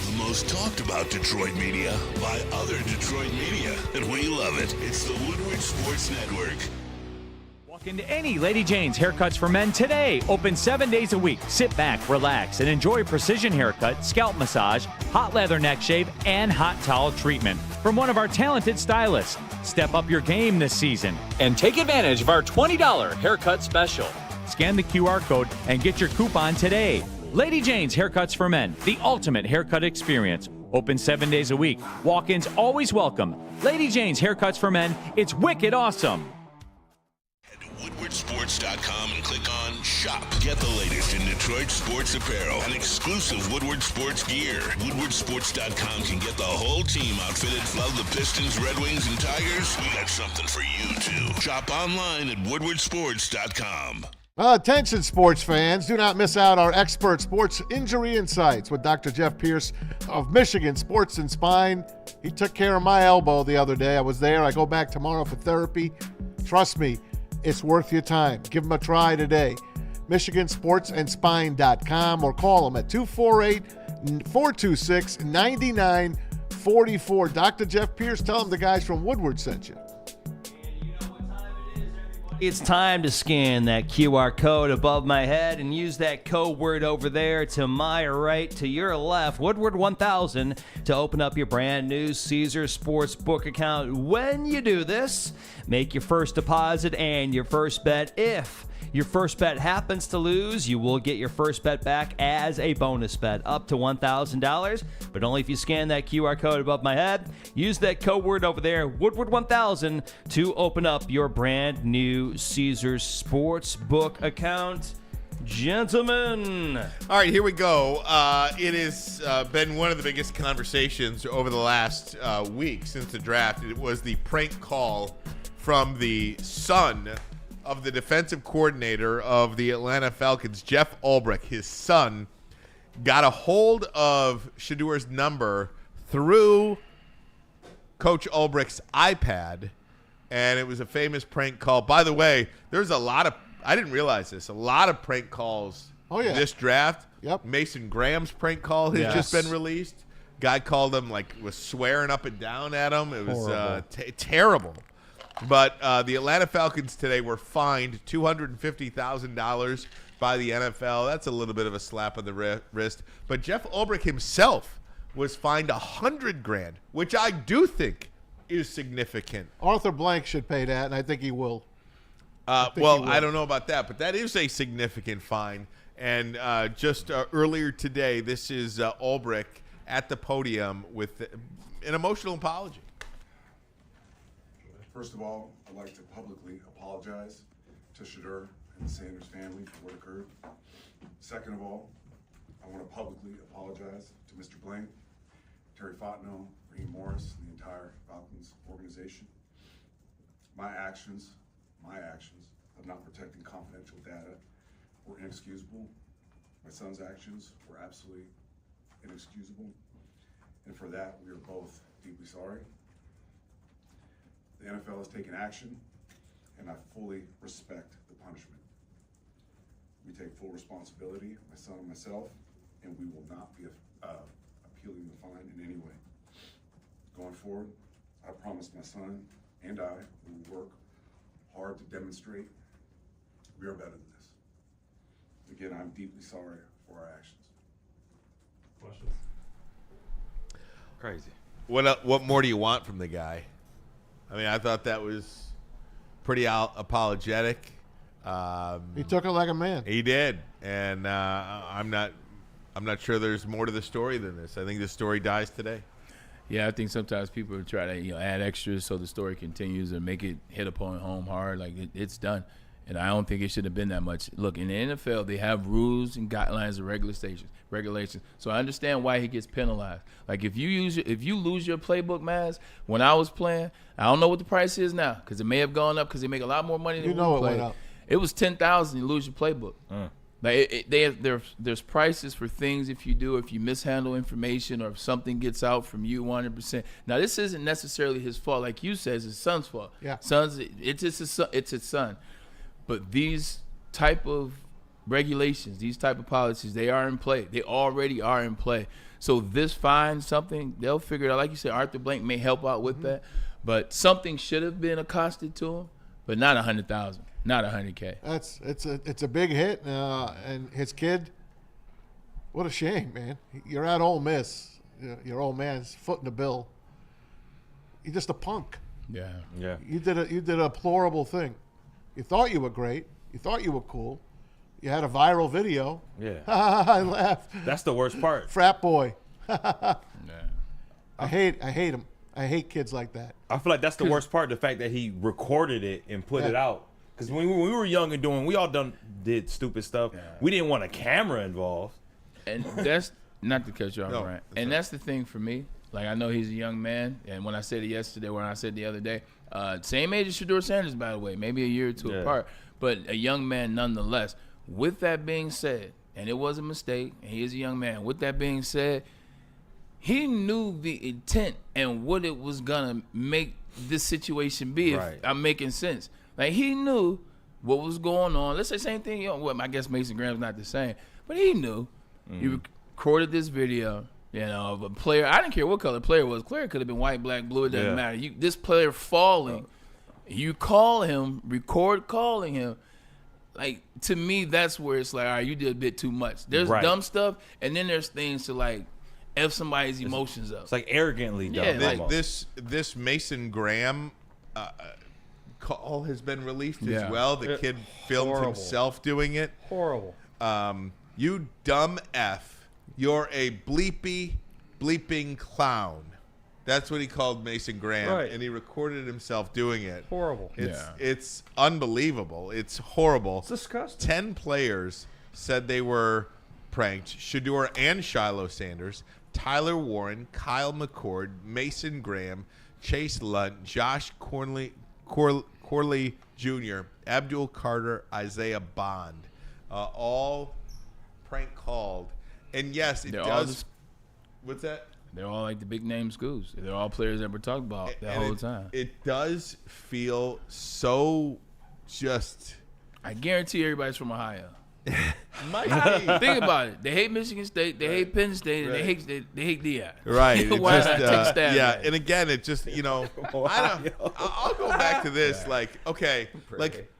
The most talked about Detroit media by other Detroit media, and we love it. It's the Woodward Sports Network. Walk into any Lady Jane's Haircuts for Men today. Open 7 days a week. Sit back, relax, and enjoy precision haircut, scalp massage, hot leather neck shave, and hot towel treatment from one of our talented stylists. Step up your game this season and take advantage of our $20 haircut special. Scan the QR code and get your coupon today. Lady Jane's Haircuts for Men, the ultimate haircut experience. Open 7 days a week. Walk-ins always welcome. Lady Jane's Haircuts for Men. It's wicked awesome. Head to WoodwardSports.com and click on Shop. Get the latest in Detroit sports apparel and exclusive Woodward Sports gear. WoodwardSports.com can get the whole team outfitted. Love the Pistons, Red Wings, and Tigers? We got something for you, too. Shop online at WoodwardSports.com. Attention sports fans, do not miss out our expert sports injury insights with Dr. Jeff Pierce of Michigan Sports and Spine. He took care of my elbow the other day. I was there. I go back tomorrow for therapy. Trust me, it's worth your time. Give him a try today. MichiganSportsandSpine.com or call him at 248-426-9944. Dr. Jeff Pierce, tell him the guys from Woodward sent you. It's time to scan that QR code above my head and use that code word over there to my right, to your left, Woodward 1000, to open up your brand new Caesars Sportsbook account. When you do this, make your first deposit and your first bet. If your first bet happens to lose, you will get your first bet back as a bonus bet up to $1,000, but only if you scan that QR code above my head. Use that code word over there, Woodward 1000, to open up your brand new Caesars Sportsbook account. Gentlemen. All right, here we go. It has been one of the biggest conversations over the last week since the draft. It was the prank call from the son of the defensive coordinator of the Atlanta Falcons, Jeff Ulbrich. His son got a hold of Shadeur's number through Coach Ulbrich's iPad, and it was a famous prank call. By the way, there's a lot of, I didn't realize this, a lot of prank calls this draft. Yep. Mason Graham's prank call has just been released. Guy called him, was swearing up and down at him. It was terrible. But the Atlanta Falcons today were fined $250,000 by the NFL. That's a little bit of a slap on the wrist. But Jeff Ulbrich himself was fined $100,000, which I do think is significant. Arthur Blank should pay that, and I think he will. I don't know about that, but that is a significant fine. And just earlier today, this is Ulbrich at the podium with an emotional apology. First of all, I'd like to publicly apologize to Shadeur and the Sanders family for what occurred. Second of all, I want to publicly apologize to Mr. Blank, Terry Fontenot, Raheem Morris, and the entire Falcons organization. My actions of not protecting confidential data were inexcusable. My son's actions were absolutely inexcusable. And for that, we are both deeply sorry. The NFL has taken action, and I fully respect the punishment. We take full responsibility, my son and myself, and we will not be appealing the fine in any way. Going forward, I promise my son and I will work hard to demonstrate we are better than this. Again, I'm deeply sorry for our actions. Questions? Crazy. What more do you want from the guy? I mean, I thought that was pretty apologetic. He took it like a man. He did, and I'm not sure there's more to the story than this. I think the story dies today. Yeah, I think sometimes people try to add extras so the story continues and make it hit upon home hard. Like it's done, and I don't think it should have been that much. Look, in the NFL, they have rules and guidelines and regulations. So I understand why he gets penalized. Like if you lose your playbook, Maz, when I was playing, I don't know what the price is now because it may have gone up because they make a lot more money than it went up. It was $10,000. You lose your playbook. Like there's prices for things if you mishandle information or if something gets out from you 100%. Now this isn't necessarily his fault, like you said, it's his son's fault. Yeah. It's his son. But these type of regulations, these type of policies, they are in play. They already are in play. So this fine, something they'll figure it out. Like you said, Arthur Blank may help out with that, but something should have been accosted to him, but not 100,000. Not 100K. It's a big hit, and his kid. What a shame, man. You're at Ole Miss. Your old man's footing the bill. You're just a punk. Yeah. You did a deplorable thing. You thought you were great. You thought you were cool. You had a viral video. Yeah. I laughed. That's the worst part. Frat boy. Yeah. I hate him. I hate kids like that. I feel like that's the worst part. The fact that he recorded it and put it out. Because when we were young and we all did stupid stuff. Yeah. We didn't want a camera involved. And that's not to cut you off, No, right? And that's the thing for me. Like, I know he's a young man, and when I said it yesterday, when I said the other day, same age as Shedeur Sanders, by the way, maybe a year or two apart, but a young man nonetheless. With that being said, and it was a mistake, and he is a young man. With that being said, he knew the intent and what it was gonna make this situation be. If I'm making sense. Like, he knew what was going on. Let's say same thing. Well, I guess Mason Graham's not the same, but he knew. He recorded this video, of a player. I didn't care what color the player was. Player could have been white, black, blue. It doesn't matter. This player falling, you call him, record calling him. Like, to me, that's where it's like, all right, you did a bit too much. There's dumb stuff, and then there's things to like F somebody's emotions up. It's like arrogantly dumb. Yeah, this Mason Graham call has been released as well. The kid filmed himself doing it. Horrible. You dumb F. You're a bleeping clown. That's what he called Mason Graham, and he recorded himself doing it. Horrible. It's unbelievable. It's horrible. It's disgusting. 10 players said they were pranked. Shedeur and Shiloh Sanders, Tyler Warren, Kyle McCord, Mason Graham, Chase Lunt, Josh Corley Jr., Abdul Carter, Isaiah Bond, all prank called. And yes, it does. What's that? They're all like the big name schools. They're all players that we're talking about the whole time. It does feel so just. I guarantee everybody's from Ohio. Think about it. They hate Michigan State. They hate Penn State. And they hate DI. Right. Why not take a stab? Yeah. And again, it just I'll go back to this. Like, okay, like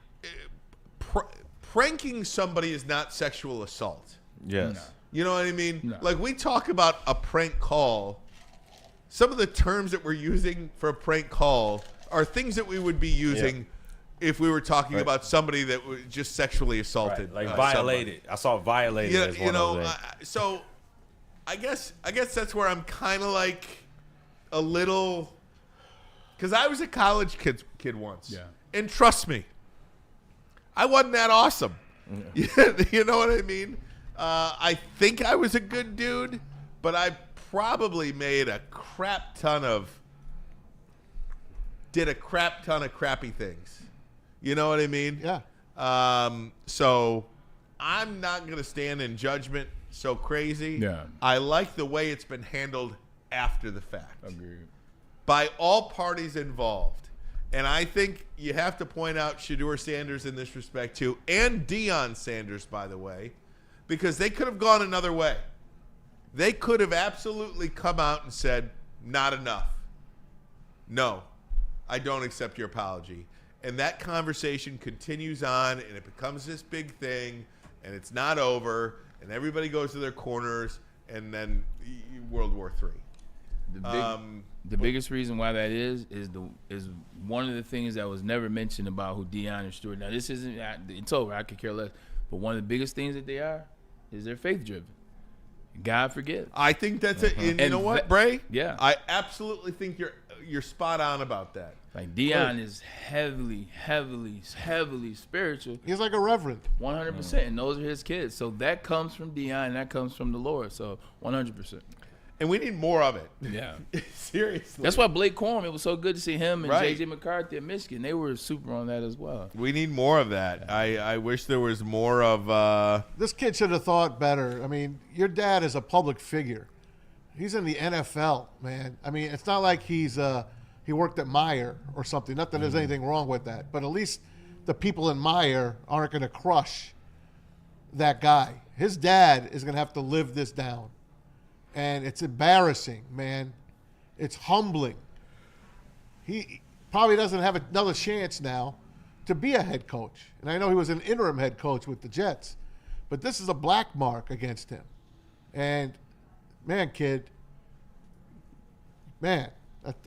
pranking somebody is not sexual assault. Yes. No. You know what I mean? No. Like, we talk about a prank call. Some of the terms that we're using for a prank call are things that we would be using if we were talking about somebody that was just sexually assaulted. Like violated. Somebody. I saw violated as one of those. So I guess that's where I'm kind of like a little, because I was a college kid once. Yeah. And trust me, I wasn't that awesome. Yeah. You know what I mean? I think I was a good dude, but I probably did a crap ton of crappy things. You know what I mean? Yeah. So I'm not going to stand in judgment so crazy. Yeah. I like the way it's been handled after the fact. Agreed. By all parties involved. And I think you have to point out Shedeur Sanders in this respect too, and Deion Sanders, by the way, because they could have gone another way. They could have absolutely come out and said, not enough. No, I don't accept your apology. And that conversation continues on, and it becomes this big thing, and it's not over, and everybody goes to their corners, and then World War III. The biggest reason why that is one of the things that was never mentioned about who Deion and Stewart. Now, this isn't, it's over. I could care less. But one of the biggest things that they are is they're faith-driven. God forgives. I think that's it. And you know what, Bray? Yeah. I absolutely think you're spot on about that. Like, Deion is heavily spiritual. He's like a reverend. 100%. And those are his kids. So that comes from Deion, and that comes from the Lord. So 100%. And we need more of it. Yeah. Seriously. That's why Blake Corum, it was so good to see him and Right. J.J. McCarthy at Michigan. They were super on that as well. We need more of that. I wish there was more of This kid should have thought better. I mean, your dad is a public figure. He's in the NFL, man. I mean, it's not like he worked at Meyer or something. Not that there's anything wrong with that, but at least the people in Meyer aren't going to crush that guy. His dad is going to have to live this down. And it's embarrassing, man. It's humbling. He probably doesn't have another chance now to be a head coach. And I know he was an interim head coach with the Jets, but this is a black mark against him. And, man, kid, man,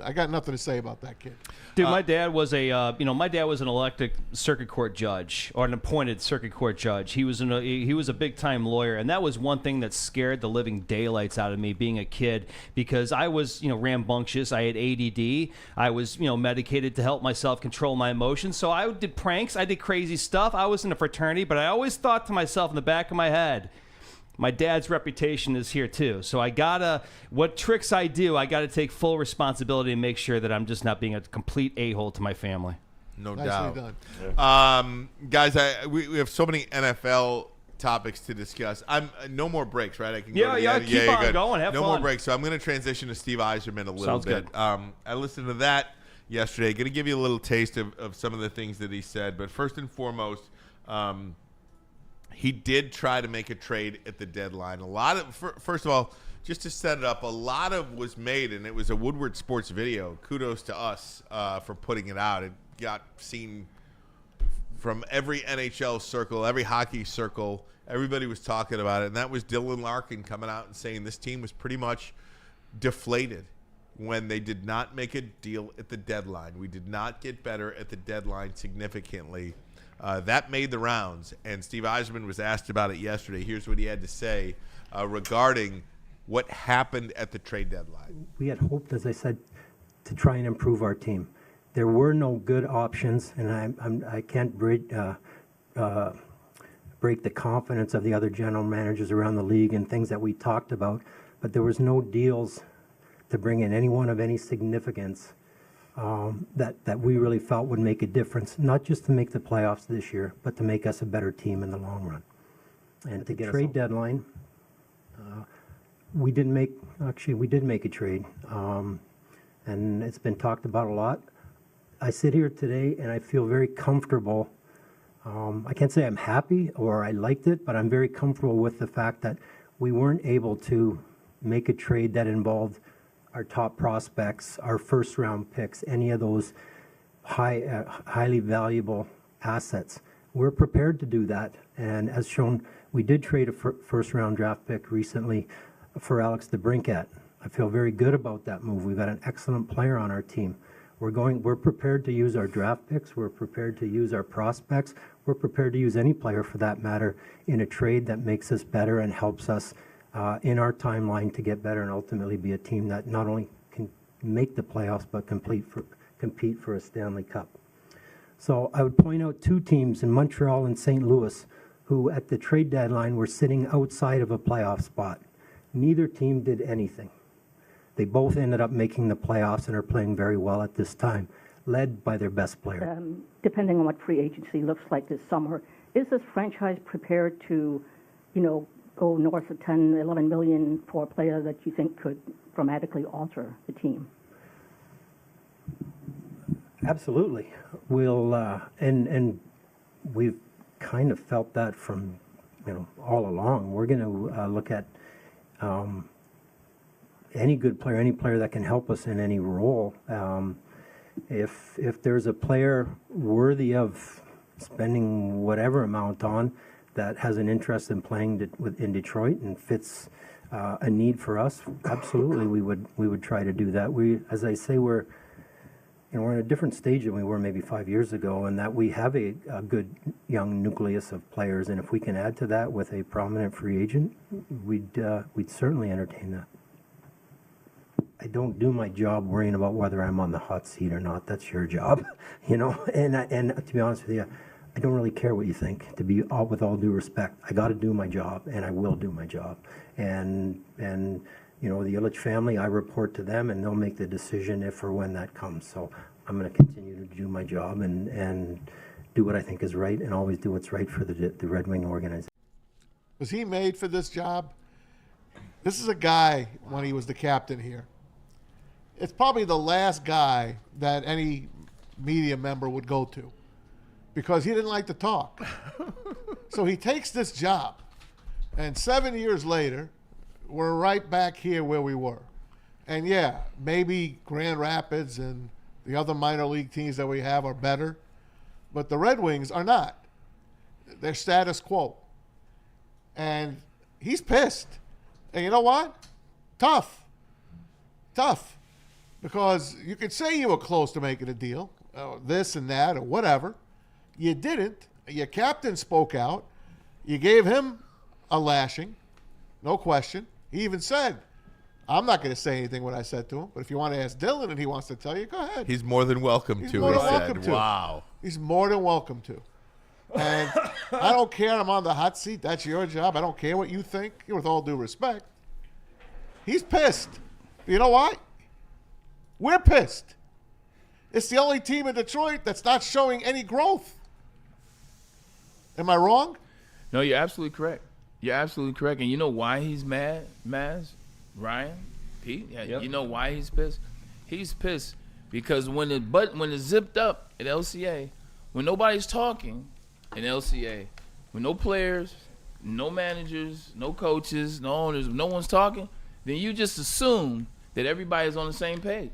I got nothing to say about that kid. Dude, my dad was an elected circuit court judge, or an appointed circuit court judge. He was a big time lawyer, and that was one thing that scared the living daylights out of me being a kid, because I was, rambunctious. I had ADD. I was, medicated to help myself control my emotions. So I did pranks. I did crazy stuff. I was in a fraternity, but I always thought to myself in the back of my head, my dad's reputation is here too. So what tricks I do, I gotta take full responsibility and make sure that I'm just not being a complete a-hole to my family. No Nicely doubt. done. Guys, we have so many NFL topics to discuss. No more breaks, right? I can go to the end. Keep on good. going. Have no fun. more breaks. So I'm going to transition to Steve Yzerman a little Sounds bit. good. I listened to that yesterday. Going to give you a little taste of some of the things that he said. But first and foremost, he did try to make a trade at the deadline. First of all, just to set it up, a lot of was made, and it was a Woodward Sports video. Kudos to us for putting it out. It got seen from every NHL circle, every hockey circle. Everybody was talking about it, and that was Dylan Larkin coming out and saying this team was pretty much deflated when they did not make a deal at the deadline. We did not get better at the deadline significantly. That made the rounds, and Steve Yzerman was asked about it yesterday. Here's what he had to say regarding what happened at the trade deadline. We had hoped, as I said, to try and improve our team. There were no good options, and I can't break the confidence of the other general managers around the league and things that we talked about, but there was no deals to bring in anyone of any significance that we really felt would make a difference, not just to make the playoffs this year, but to make us a better team in the long run. And to get a trade deadline, we did make a trade, and it's been talked about a lot. I sit here today and I feel very comfortable. I can't say I'm happy or I liked it, but I'm very comfortable with the fact that we weren't able to make a trade that involved our top prospects, our first-round picks, any of those highly valuable assets. We're prepared to do that, and as shown, we did trade a first-round draft pick recently for Alex DeBrincat. I feel very good about that move. We've got an excellent player on our team. We're prepared to use our draft picks. We're prepared to use our prospects. We're prepared to use any player, for that matter, in a trade that makes us better and helps us in our timeline to get better and ultimately be a team that not only can make the playoffs but compete for a Stanley Cup. So I would point out two teams in Montreal and St. Louis who at the trade deadline were sitting outside of a playoff spot. Neither team did anything. They both ended up making the playoffs and are playing very well at this time, led by their best player. Depending on what free agency looks like this summer, is this franchise prepared to, go north of 10, 11 million for a player that you think could dramatically alter the team? Absolutely. We'll and we've kind of felt that from all along. We're going to look at any good player, any player that can help us in any role. If there's a player worthy of spending whatever amount on that has an interest in playing in Detroit and fits a need for us, absolutely we would try to do that. As I say, we're in a different stage than we were maybe 5 years ago, and that we have a good young nucleus of players, and if we can add to that with a prominent free agent, we'd certainly entertain that. I don't do my job worrying about whether I'm on the hot seat or not. That's your job, and to be honest with you, I don't really care what you think. With all due respect, I got to do my job, and I will do my job. And the Ilitch family, I report to them, and they'll make the decision if or when that comes. So I'm going to continue to do my job and do what I think is right, and always do what's right for the Red Wing organization. Was he made for this job? This is a guy, when he was the captain here, it's probably the last guy that any media member would go to because he didn't like to talk. So he takes this job, and 7 years later, we're right back here where we were. And yeah, maybe Grand Rapids and the other minor league teams that we have are better, but the Red Wings are not. They're status quo. And he's pissed. And you know what? Tough. Because you could say you were close to making a deal, this and that or whatever. You didn't. Your captain spoke out. You gave him a lashing, no question. He even said, I'm not going to say anything what I said to him, but if you want to ask Dylan and he wants to tell you, go ahead. He's more than welcome He's to, more he than said. welcome to. Wow. He's more than welcome to. And I don't care. I'm on the hot seat. That's your job. I don't care what you think, with all due respect. He's pissed. You know why? We're pissed. It's the only team in Detroit that's not showing any growth. Am I wrong? No, you're absolutely correct. You're absolutely correct. And you know why he's mad, Maz? Ryan? Pete? Yeah, Yep. You know why he's pissed? He's pissed because when it's zipped up at LCA, when nobody's talking in LCA, when no players, no managers, no coaches, no owners, no one's talking, then you just assume that everybody's on the same page.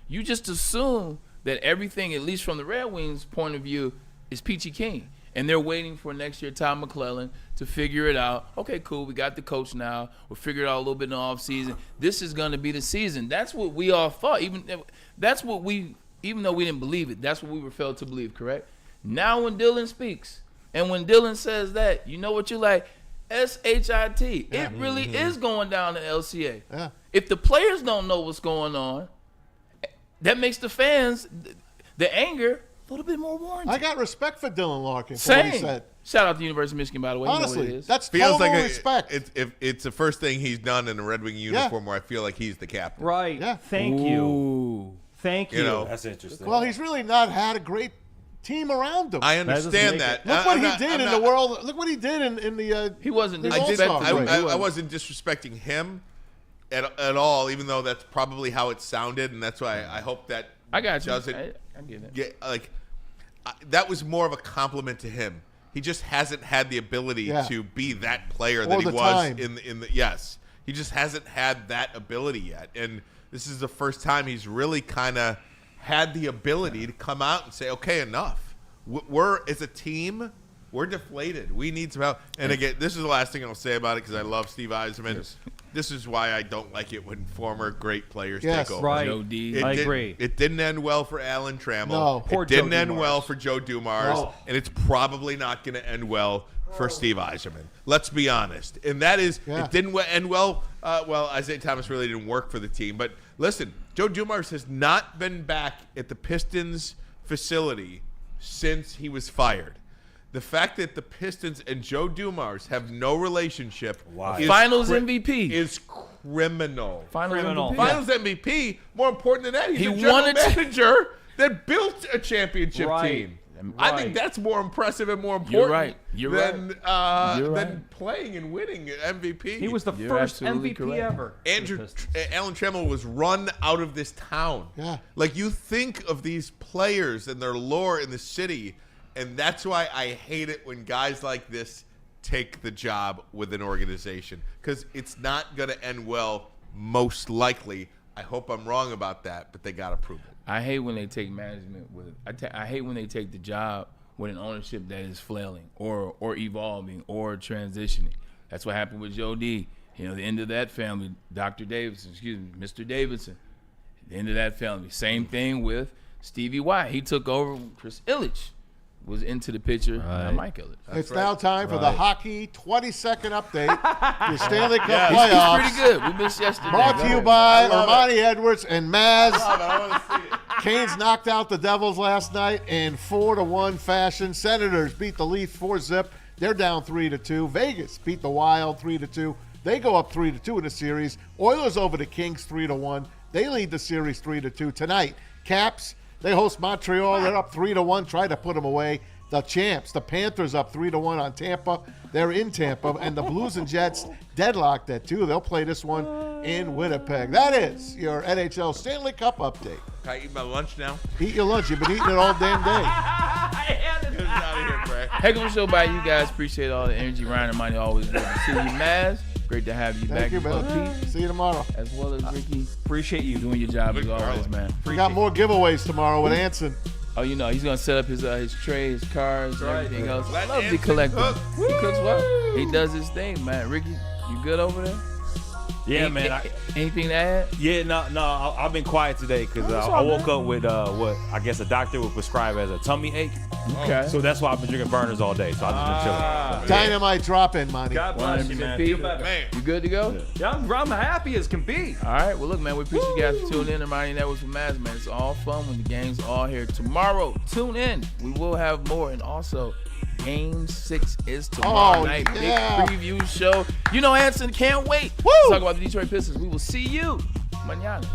You just assume that everything, at least from the Red Wings' point of view, is peachy keen. And they're waiting for next year Tom McClellan to figure it out. Okay, cool, we got the coach now. We'll figure it out a little bit in the offseason. This is going to be the season. That's what we all thought. Even though we didn't believe it, that's what we were felt to believe, correct? Now when Dylan speaks, and when Dylan says that, you know what you're like? S-H-I-T. Yeah. It really is going down to LCA. Yeah. If the players don't know what's going on, that makes the fans, the anger, a little bit more warranted. I got respect for Dylan Larkin for what he Same. said. Shout out to the University of Michigan, by the way. Honestly, you know what it is. that's Feels total like respect. it's the first thing he's done in a Red Wing uniform where I feel like he's the captain. Right. Yeah. Thank you. Thank you. You know, That's interesting. Well, he's really not had a great team around him. I understand that. Look what he did in the world. Look what he did in the. He wasn't the I All-Star break. wasn't disrespecting him at all, even though that's probably how it sounded, and that's why I hope that I got you. doesn't I get it. get like. That was more of a compliment to him. He just hasn't had the ability to be that player that Or he the was time. in the yes. He just hasn't had that ability yet, and this is the first time he's really kind of had the ability to come out and say, "Okay, enough. We're as a team, we're deflated. We need some help." And again, this is the last thing I'll say about it because I love Steve Yzerman. Yes. This is why I don't like it when former great players Yes, take over. Right. Joe D. I agree. It didn't end well for Alan Trammell. No. Poor It didn't Joe end Dumars. well for Joe Dumars, No. and it's probably not going to end well for Steve Yzerman. Let's be honest. And that is, it didn't end well. Well, Isaiah Thomas really didn't work for the team. But listen, Joe Dumars has not been back at the Pistons facility since he was fired. The fact that the Pistons and Joe Dumars have no relationship is Finals MVP. is criminal. Finals Criminal. MVP. Finals MVP. More important than that, he's He the general won a manager that built a championship Right. team. I think that's more impressive and more important You're right. You're than You're than right. playing and winning MVP. He was the You're first absolutely MVP correct. ever. Alan Trammell was run out of this town. Yeah. Like, you think of these players and their lore in the city, and that's why I hate it when guys like this take the job with an organization, because it's not going to end well, most likely. I hope I'm wrong about that, but they got to prove it. I hate when they take management with. I hate when they take the job with an ownership that is flailing or evolving or transitioning. That's what happened with Joe D. You know, the end of that family, Mr. Davidson. The end of that family. Same thing with Stevie Y. He took over when Chris Ilitch was into the picture. Not Mike Ilitch. It's now time for the hockey 20-second update. The Stanley Cup He's playoffs. pretty good. We missed yesterday. Brought to you by love Ermanni Edwards and Maz. I want to see it. Canes knocked out the Devils last night in 4-1 fashion. Senators beat the Leafs 4-0. They're down 3-2. Vegas beat the Wild 3-2. They go up 3-2 in the series. Oilers over the Kings 3-1. They lead the series 3-2 tonight. Caps, they host Montreal. They're up 3-1. Try to put them away. The champs, the Panthers, up 3-1 on Tampa. They're in Tampa, and the Blues and Jets deadlocked at 2. They'll play this one in Winnipeg. That is your NHL Stanley Cup update. Can I eat my lunch now? Eat your lunch. You've been eating it all damn day. Get us out of here, Brad. Heck of a show by you guys. Appreciate all the energy. Ryan and Money always good to see you, Maz. Great to have you back. Thank you, man. Pete, See you tomorrow. as well as Ricky. Appreciate you. Doing your job as always, man. We got more giveaways tomorrow with Anson. Oh, you know, he's going to set up his tray, his cards, Right. everything else. Let Love the Anson collector. cook. He cooks well. He does his thing, man. Ricky, you good over there? Yeah, man. Anything to add? Yeah, no. I've been quiet today because That's I all woke good. up with what I guess a doctor would prescribe as a tummy ache. Okay. So that's why I've been drinking burners all day. So I just been chilling. Dynamite drop in, Monty. God bless you, man. 100% Feel better. Man. You good to go? Yeah, I'm happy as can be. All right. Well, look, man, we appreciate you guys for tuning in. Reminding that was from Maz, man. It's all fun when the game's all here. Tomorrow, tune in. We will have more. And also, Game 6 is tomorrow night. yeah. Big preview show. You know, Anson can't wait. Woo! Talk about the Detroit Pistons. We will see you mañana.